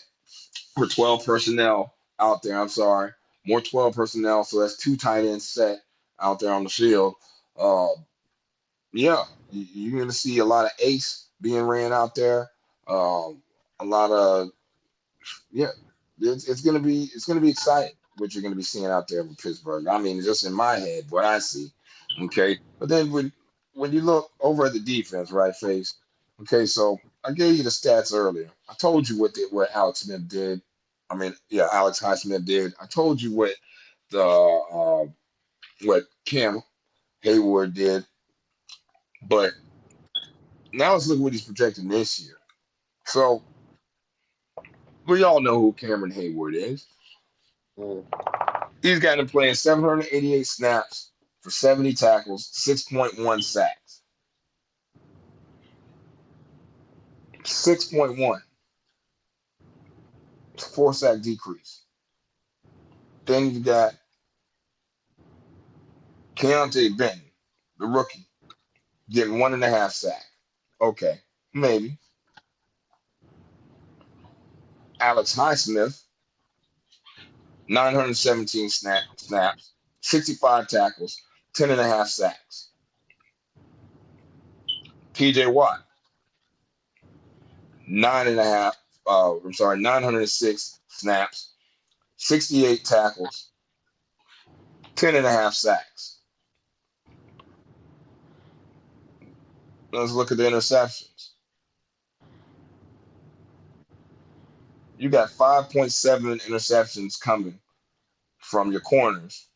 for 12 personnel out there. I'm sorry, more 12 personnel. So that's two tight ends set out there on the field. Uh, yeah, you're going to see a lot of ace being ran out there. A lot of yeah, it's gonna be exciting what you're gonna be seeing out there with Pittsburgh. I mean, just in my head, what I see. Okay, but then when you look over at the defense, right, Face? Okay, so I gave you the stats earlier. I told you what Alex Smith did. Yeah, Alex Highsmith did. I told you what Cam Hayward did. But now let's look at what he's projecting this year. So we all know who Cameron Hayward is. Mm. He's got him playing 788 snaps for 70 tackles, 6.1 sacks. 6.1, 4 sack decrease. Then you got Keontae Benton, the rookie, getting 1.5 sack. Okay, maybe. Alex Highsmith, 917 snaps, 65 tackles, 10.5 sacks. TJ Watt, 906 snaps, 68 tackles, 10.5 sacks. Let's look at the interceptions. You got 5.7 interceptions coming from your corners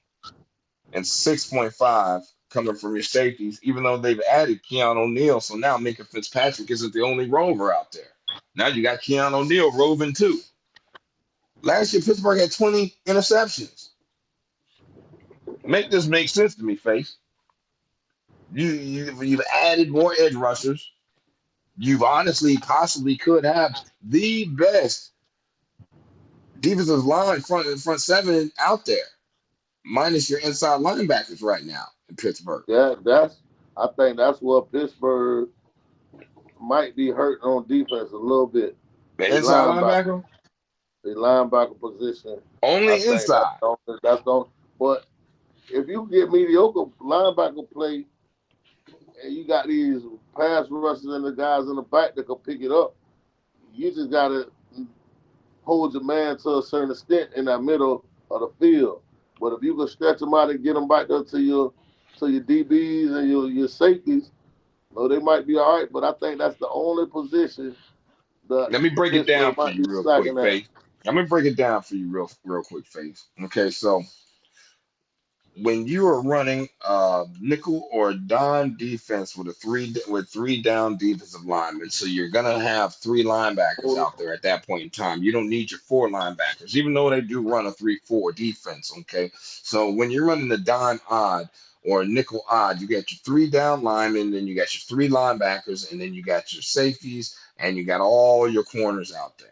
and 6.5 coming from your safeties, even though they've added Keon O'Neal. So now Minka Fitzpatrick isn't the only rover out there. Now you got Keon O'Neal roving too. Last year, Pittsburgh had 20 interceptions. Make this make sense to me, Face. You've added more edge rushers. You've honestly possibly could have the best defensive line front seven out there, minus your inside linebackers right now in Pittsburgh. Yeah, I think that's what Pittsburgh might be hurting on defense a little bit. The They inside linebacker, linebacker, they linebacker position. I only think inside. that's the. But if you get mediocre linebacker play, and you got these pass rushers and the guys in the back that can pick it up, you just gotta hold your man to a certain extent in that middle of the field. But if you can stretch them out and get them back up to your DBs and your safeties, no, they might be all right. But I think that's the only position that Let me break it down Pittsburgh for might be you real quick, slacking at. Faith. Let me break it down for you real quick, Faith. Okay, so when you are running nickel or dime defense with three down defensive linemen, so you're gonna have three linebackers out there at that point in time. You don't need your four linebackers, even though they do run a 3-4 defense. Okay, so when you're running a dime odd or a nickel odd, you got your three down linemen, then you got your three linebackers, and then you got your safeties, and you got all your corners out there.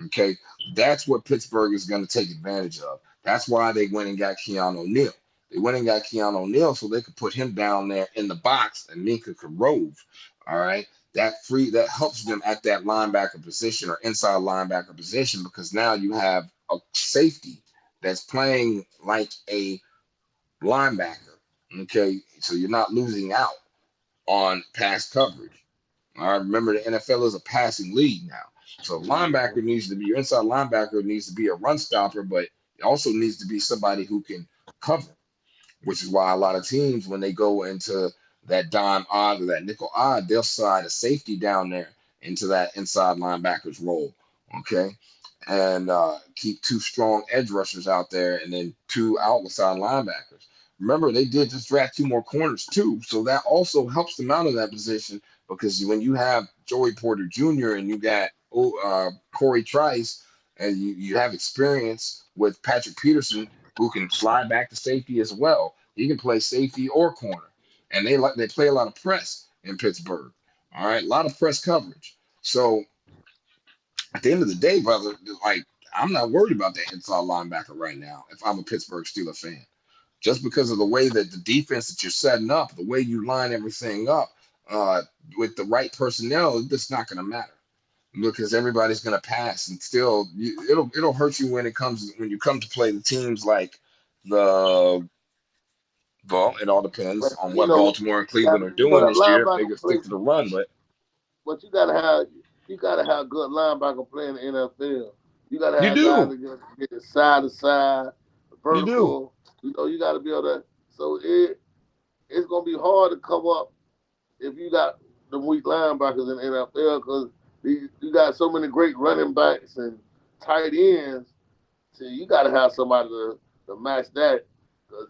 Okay, that's what Pittsburgh is going to take advantage of. That's why they went and got Keanu O'Neal. They went and got Keanu O'Neal so they could put him down there in the box and Minka could rove. All right. That helps them at that linebacker position or inside linebacker position because now you have a safety that's playing like a linebacker. Okay. So you're not losing out on pass coverage. All right. Remember the NFL is a passing league now. So your inside linebacker needs to be a run stopper, but it also needs to be somebody who can cover, which is why a lot of teams, when they go into that dime odd or that nickel odd, they'll slide a safety down there into that inside linebacker's role. Okay. And keep two strong edge rushers out there and then two outside linebackers. Remember, they did just draft two more corners too. So that also helps them out in that position because when you have Joey Porter Jr. and you got Corey Trice and you have experience with Patrick Peterson who can slide back to safety as well. He can play safety or corner, and they play a lot of press in Pittsburgh. All right, a lot of press coverage. So at the end of the day, brother, like I'm not worried about that inside linebacker right now. If I'm a Pittsburgh Steelers fan, just because of the way that the defense that you're setting up, the way you line everything up with the right personnel, it's not going to matter because everybody's going to pass, and still it'll hurt you when you come to play the teams like the well, it all depends But on what Baltimore and Cleveland are doing that this year if they linebacker can play. stick to the run. But But you gotta have good linebacker play in the NFL. You gotta you have guys do, that get side to side, you do. vertical. You gotta be able to. So it's gonna be hard to come up if you got the weak linebackers in the NFL because you got so many great running backs and tight ends. So you gotta have somebody to match that. Because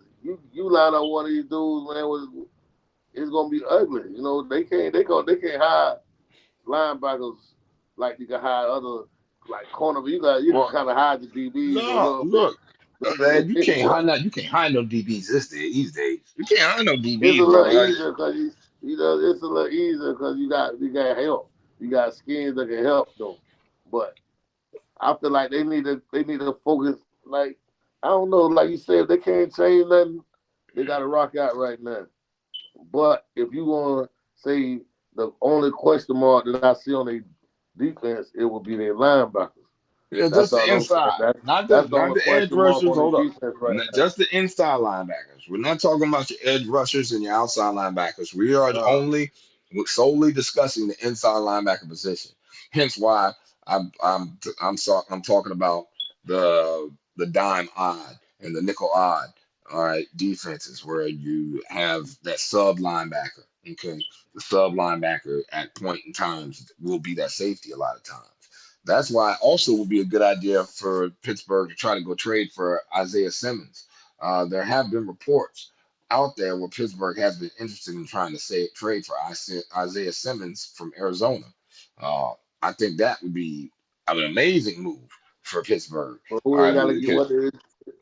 you line up one of these dudes, man, it's gonna be ugly. They can't hide linebackers like you can hide other like corner. You can Well, kind of hide the DBs a no, little bit. look, man, you can't But hide no, you can't hide no DBs these days. You can't hide no it's a DBs, little brother. easier because it's a little easier because you got help. You got skins that can help them. But I feel like they need to focus. Like I don't know, like you said, if they can't change nothing, they got to rock out right now. But if you want to say the only question mark that I see on their defense, it would be their linebackers. Yeah, That's just the all I'm saying. inside, not the That's the not only the edge question mark rushers. on Hold their up, defense right now. just the inside linebackers. We're not talking about your edge rushers and your outside linebackers. We are Uh, only solely discussing the inside linebacker position. Hence why I'm talking about the dime odd and the nickel odd. All right, defenses where you have that sub linebacker. Okay, the sub linebacker at point in times will be that safety a lot of times. That's why also would be a good idea for Pittsburgh to try to go trade for Isaiah Simmons. There have been reports out there where Pittsburgh has been interested in trying to trade for Isaiah Simmons from Arizona. Uh, I think that would be an amazing move for Pittsburgh. but All who they right, got to get? because What it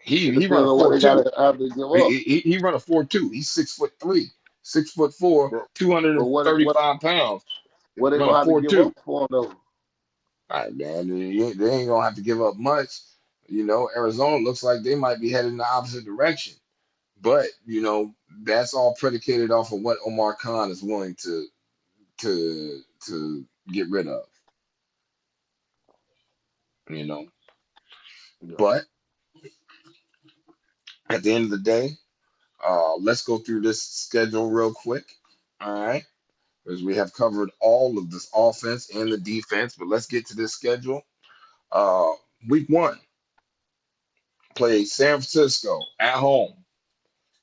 he depends he run a on what four they got two. to have to give up. He run a 4.2. He's 6'3", 6'4", But two hundred but and what thirty what five pounds. what they Run a gonna have to four give two. up for him though? All right, man. They ain't gonna have to give up much. Arizona looks like they might be headed in the opposite direction. But that's all predicated off of what Omar Khan is willing to get rid of. You know. Yeah. But at the end of the day, let's go through this schedule real quick. All right, because we have covered all of this offense and the defense. But let's get to this schedule. Uh, week 1, play San Francisco at home.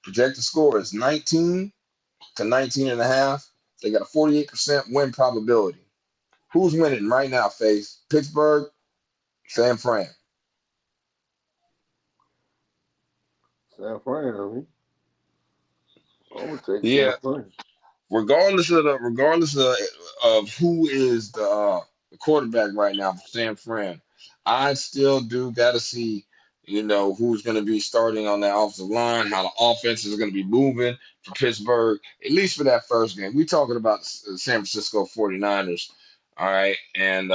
Projected score is 19 to 19 and a half. They got a 48% win probability. Who's winning right now, Face? Pittsburgh, San Fran. San Fran, I mean, I'm gonna take Yeah, San Fran. regardless of who is the quarterback right now for San Fran, I still do got to see who's going to be starting on that offensive line, how the offense is going to be moving for Pittsburgh, at least for that first game. We're talking about the San Francisco 49ers, all right, and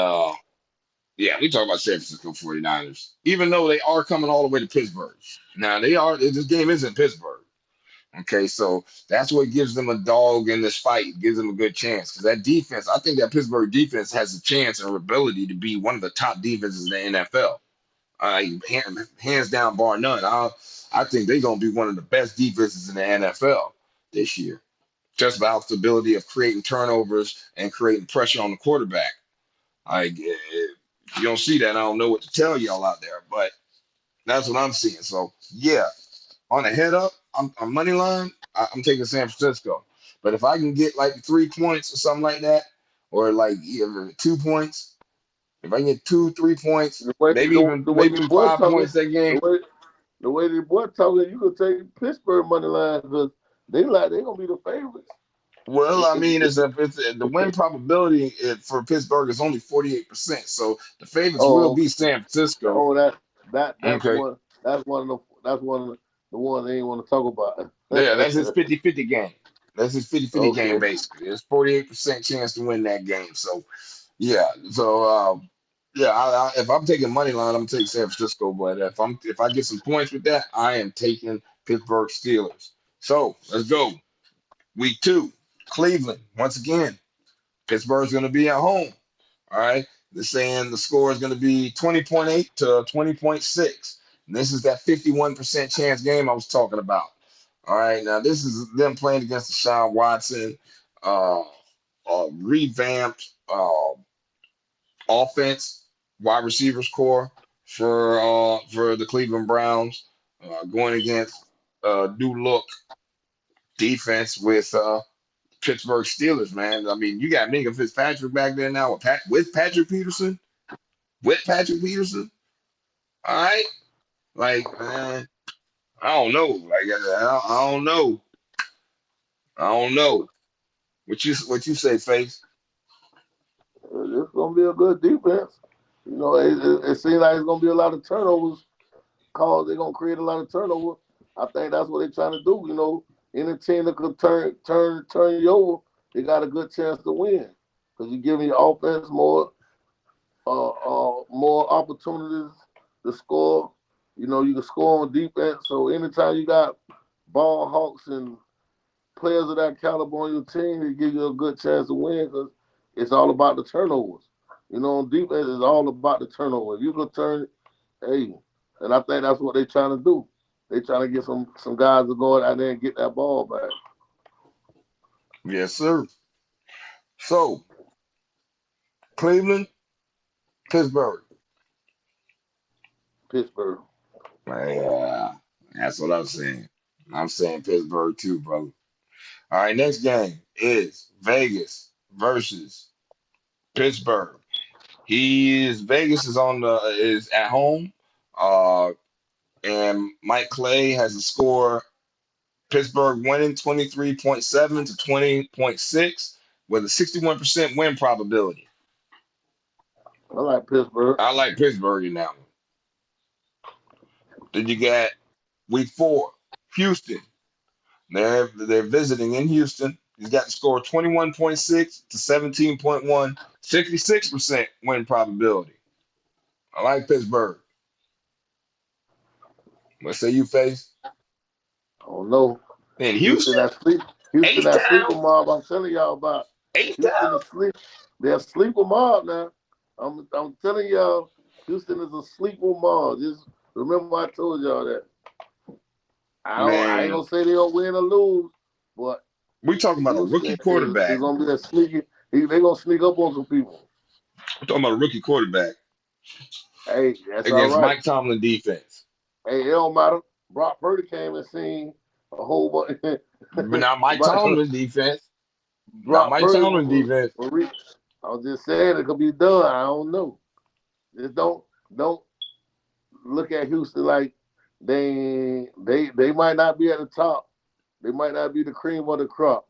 yeah, we talk about San Francisco 49ers, even though they are coming all the way to Pittsburgh. Now this game isn't Pittsburgh. Okay, so that's what gives them a dog in this fight, gives them a good chance. Because that defense, I think that Pittsburgh defense has a chance and ability to be one of the top defenses in the NFL. Hands down, bar none. I think they're going to be one of the best defenses in the NFL this year. Just about the ability of creating turnovers and creating pressure on the quarterback. If you don't see that, I don't know what to tell y'all out there, but that's what I'm seeing. So, yeah, on a head up, I'm money line. I'm taking San Francisco. But if I can get like 3 points or something like that, or like either 2 points, if I can get 2, 3 points, The way the way maybe the even boy 5 points talking, that the game. way the way the boy talking, you could take Pittsburgh money line because they gonna be the favorites. Well, It, I it, mean, it, it's the win probability for Pittsburgh is only 48%. So the favorites will oh, be okay. San Francisco. Oh, that's Okay. one. That's one of the ones they ain't want to talk about. Yeah, that's his 50-50 game. That's his 50-50 game, Okay. basically. It's 48% chance to win that game. So, yeah. So, yeah, if I'm taking money line, I'm taking San Francisco. But if I get some points with that, I am taking Pittsburgh Steelers. So let's go. Week 2, Cleveland. Once again, Pittsburgh's going to be at home. All right. They're saying the score is going to be 20.8 to 20.6. And this is that 51% chance game I was talking about. All right. Now, this is them playing against Deshaun Watson, uh, revamped offense, wide receivers core for the Cleveland Browns, going against new look defense with Pittsburgh Steelers, man. I mean, you got Minka Fitzpatrick back there now with Patrick Peterson. With Patrick Peterson. All right. Like, man, I don't know. Like, I don't know. I don't know. What you say, Face? It's gonna be a good defense. It seems like it's gonna be a lot of turnovers. Cause they're gonna create a lot of turnover. I think that's what they're trying to do. Any team that could turn you over, they got a good chance to win. because you're giving your offense more opportunities to score. You know, you can score on defense. So anytime you got ball hawks and players of that caliber on your team, it gives you a good chance to win because it's all about the turnovers. You know, on defense, it's all about the turnover. If you can turn, hey, and I think that's what they're trying to do. They're trying to get some guys to go out there and get that ball back. Yes, sir. So, Cleveland, Pittsburgh. Pittsburgh. Yeah, that's what I'm saying. I'm saying Pittsburgh too, brother. All right, next game is Vegas versus Pittsburgh. Vegas is at home. And Mike Clay has a score Pittsburgh winning 23.7 to 20.6 with a 61% win probability. I like Pittsburgh. I like Pittsburgh in that one. Then you got week 4, Houston. They're visiting in Houston. He's got the score 21.6 to 17.1, 66% win probability. I like Pittsburgh. What say you, Face? I don't know. In Houston, Houston? that sleep. Houston, that sleeper H-Town? mob. I'm telling y'all about. Houston H-Town? is sleep. They're a sleeper mob now. I'm telling y'all, Houston is a sleeper mob. Just remember I told y'all that. I ain't Man, gonna say they'll win or lose, but we talking about a Houston rookie is quarterback. gonna be a sneaky. They gonna sneak up on some people. We're talking about a rookie quarterback Hey, that's all against right. Mike Tomlin defense. Hey, it don't matter. Brock Purdy came and seen a whole bunch. But not Mike Tomlin defense. Not Brock Mike Purdy Tomlin defense. I was just saying it could be done. I don't know. Just don't look at Houston like they might not be at the top. They might not be the cream of the crop,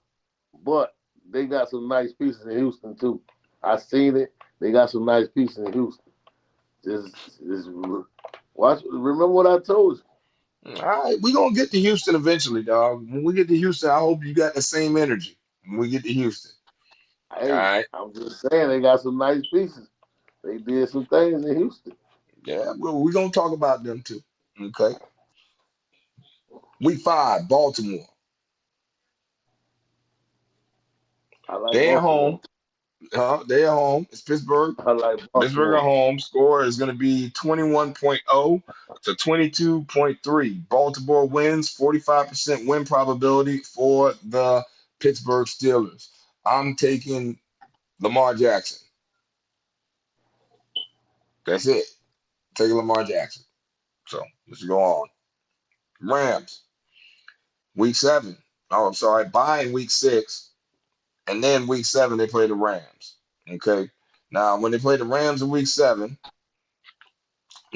but they got some nice pieces in Houston too. I seen it. They got some nice pieces in Houston. Just watch. Remember what I told you. All right, we're gonna get to Houston eventually, dog. When we get to Houston, I hope you got the same energy when we get to Houston. All Hey, right. I'm just saying they got some nice pieces. They did some things in Houston. Yeah, well, we're gonna talk about them too. Okay. Week 5, Baltimore. I like They're home. Baltimore. They're home. It's Pittsburgh. I like Pittsburgh at Baltimore. home. Score is going to be 21.0 to 22.3. Baltimore wins, 45% win probability for the Pittsburgh Steelers. I'm taking Lamar Jackson. That's it. Taking Lamar Jackson. So let's go on. Rams, week 7. Oh, I'm sorry. Bye in week 6. And then week 7, they play the Rams. Okay. Now, when they play the Rams in week 7,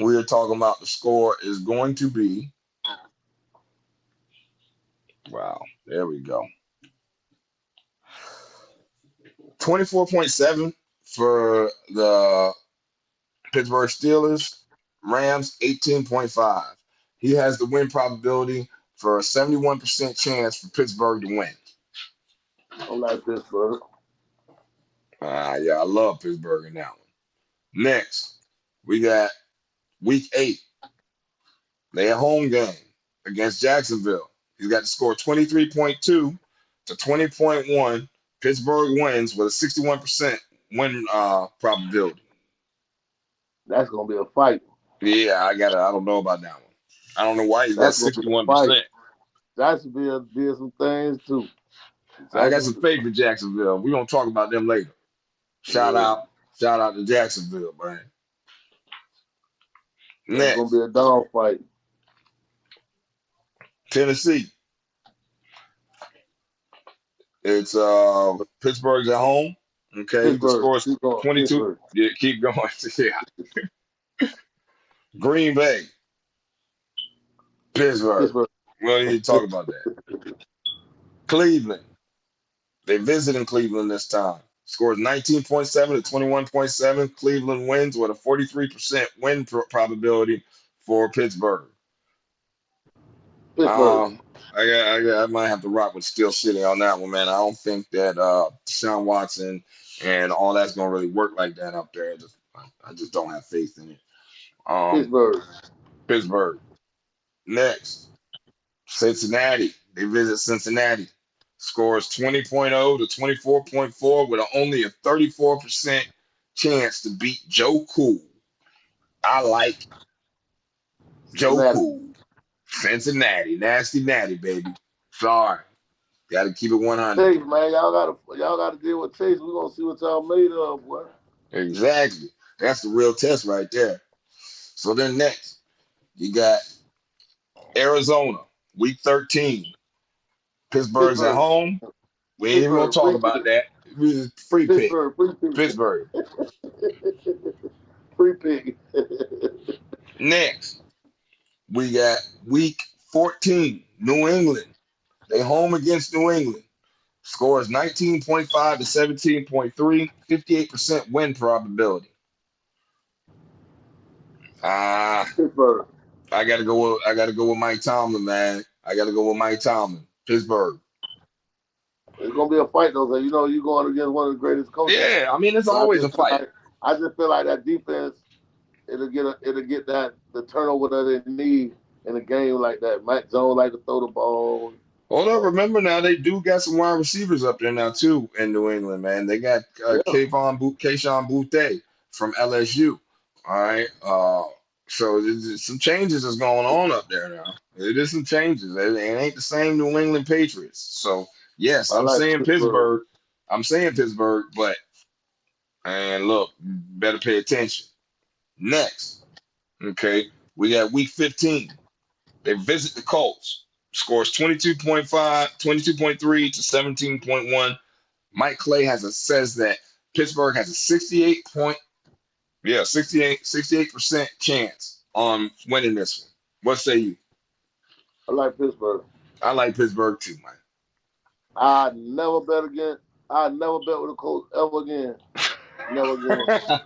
we are talking about the score is going to be, wow, there we go. 24.7 for the Pittsburgh Steelers, Rams 18.5. He has the win probability for a 71% chance for Pittsburgh to win. I like Pittsburgh. Yeah, I love Pittsburgh in that one. Next, we got week 8. They a home game against Jacksonville. He's got to score 23.2 to 20.1. Pittsburgh wins with a 61% win probability. That's gonna be a fight. Yeah, I don't know about that one. I don't know why he's got That's gonna be a fight. 61%. Jacksonville did some things too. I got some Jacksonville, faith in Jacksonville. We're gonna talk about them later. Shout yeah, out, shout out to Jacksonville, man. that's gonna be Next, a dog fight. Tennessee. It's Pittsburgh's at home. Okay, the Pittsburgh, score is keep going. 22. Pittsburgh, Yeah, keep going. Yeah. Green Bay, Pittsburgh. Pittsburgh. We don't need to talk about that. Cleveland. They visiting Cleveland this time. Scores 19.7 to 21.7. Cleveland wins with a 43% win probability for Pittsburgh. Pittsburgh. Um, I might have to rock with still sitting on that one, man. I don't think that Deshaun Watson and all that's gonna really work like that up there. I just don't have faith in it. Um, Pittsburgh. Pittsburgh next. Cincinnati. They visit Cincinnati. Scores 20.0 to 24.4 with only a 34% chance to beat Joe Cool. I like Joe Cincinnati. Cool. Cincinnati. Nasty natty, baby. Sorry. Got to keep it 100. Chase, man, y'all gotta deal with Chase. We're gonna see what y'all made of, boy. Exactly. That's the real test right there. So then next, you got Arizona, week 13. Pittsburgh's at Pittsburgh. home. We ain't even gonna Pittsburgh. talk Free about pick. that. Free pick. Pittsburgh. Free pick. Pittsburgh. Free pick. Next, we got week 14. New England. They home against New England. Scores 19.5 to 17.3, 58% win probability. Ah, Pittsburgh. I gotta go with Mike Tomlin, man. I gotta go with Mike Tomlin. Pittsburgh. It's gonna be a fight though, because you know you're going against one of the greatest coaches. Yeah, I mean it's But always a fight. I just feel like that defense, it'll get that the turnover that they need in a game like that. Matt Jones like to throw the ball. Hold on, remember now they do got some wide receivers up there now too in New England, man. They got Yeah, Kayshon Boutte from LSU. All right, so there's some changes is going on up there now. It is some changes. It ain't the same New England Patriots. So yes, I I'm like saying Pittsburgh. Pittsburgh. I'm saying Pittsburgh, but and look, better pay attention. Next, okay, we got week 15. They visit the Colts. Scores 22.5, 22.3 to 17.1. Mike Clay says that Pittsburgh has a 68% chance on winning this one. What say you? I like Pittsburgh. I like Pittsburgh too, man. I never bet again. I never bet with the Colts ever again. Never again.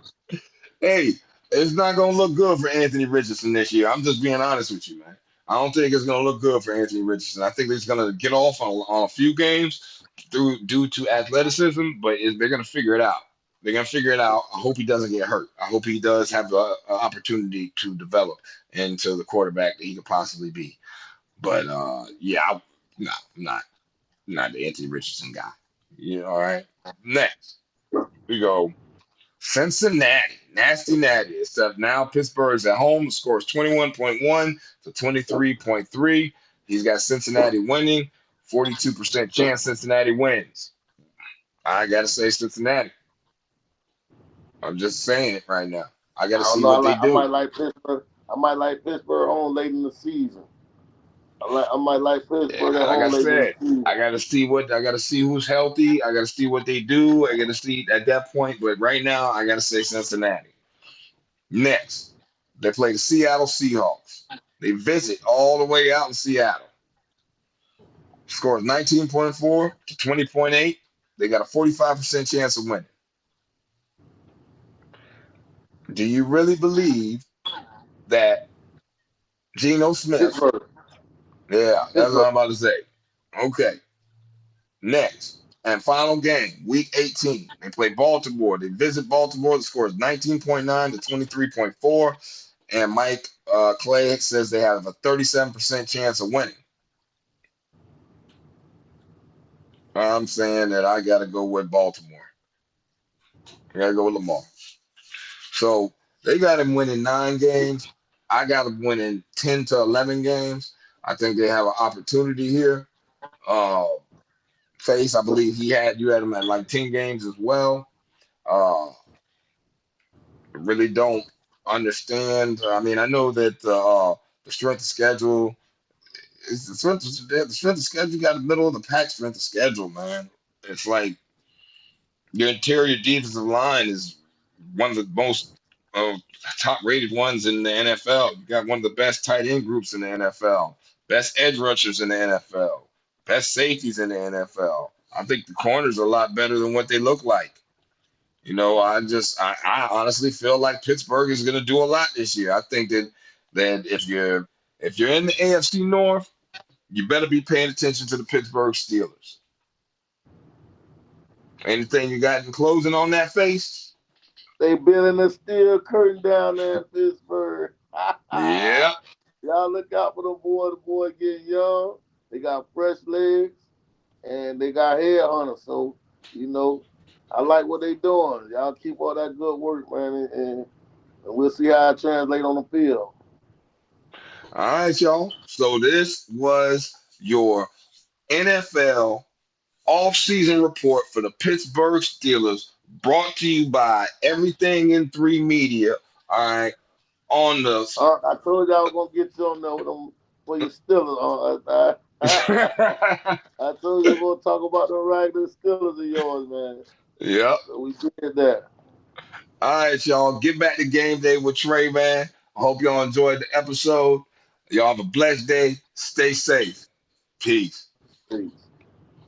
Hey, it's not gonna look good for Anthony Richardson this year. I'm just being honest with you, man. I don't think it's gonna look good for Anthony Richardson. I think he's gonna get off on a few games due to athleticism, but they're gonna figure it out. They're gonna figure it out. I hope he doesn't get hurt. I hope he does have an opportunity to develop into the quarterback that he could possibly be. But yeah, no, not the Anthony Richardson guy. Yeah, all right. Next, we go. Cincinnati, nasty natty. Except now Pittsburgh's at home, scores 21.1 to 23.3. He's got Cincinnati winning, 42% chance Cincinnati wins. I gotta say Cincinnati. I'm just saying it right now. I I gotta don't see know. what they I do. might like Pittsburgh. I might like Pittsburgh home late in the season. I might like Pittsburgh Yeah, at like I home late in the said, season. I gotta see who's healthy. I gotta see what they do. I gotta see at that point. But right now, I gotta say Cincinnati. Next, they play the Seattle Seahawks. They visit all the way out in Seattle. Scores 19.4 to 20.8. They got a 45% chance of winning. Do you really believe that Geno Smith? Pittsburgh. Yeah, that's what Pittsburgh. I'm about to say. Okay. Next and final game, week 18. They play Baltimore. They visit Baltimore. The score is 19.9 to 23.4. And Mike Clay says they have a 37% chance of winning. I'm saying that I got to go with Baltimore. I got to go with Lamar. So they got him winning 9 games. I got him winning 10 to 11 games. I think they have an opportunity here. Uh, Face, I believe you had him at like 10 games as well. Uh, really don't understand. I mean, I know that the strength of schedule is the strength of schedule. You got the middle of the pack strength of schedule, man. It's like your interior defensive line is one of the most top rated ones in the NFL. You got one of the best tight end groups in the NFL, best edge rushers in the NFL, best safeties in the NFL. I think the corners are a lot better than what they look like. I honestly feel like Pittsburgh is going to do a lot this year. I think that if you're in the AFC North, you better be paying attention to the Pittsburgh Steelers. Anything you got in closing on that face? They building a steel curtain down there in Pittsburgh. Yeah. Y'all look out for the boy. The boy getting young. They got fresh legs and they got head hunters. So, you know, I like what they doing. Y'all keep all that good work, man, and we'll see how it translates on the field. All right, y'all. So this was your NFL off-season report for the Pittsburgh Steelers, brought to you by Everything in Three Media. All right, on the I told you I was gonna get you on there with them for your Steelers. I told you I was gonna talk about the regular Steelers of yours, man. Yep. So we did that. All right, y'all. Get back to game day with Trey, man. I hope y'all enjoyed the episode. Y'all have a blessed day. Stay safe. Peace. Peace.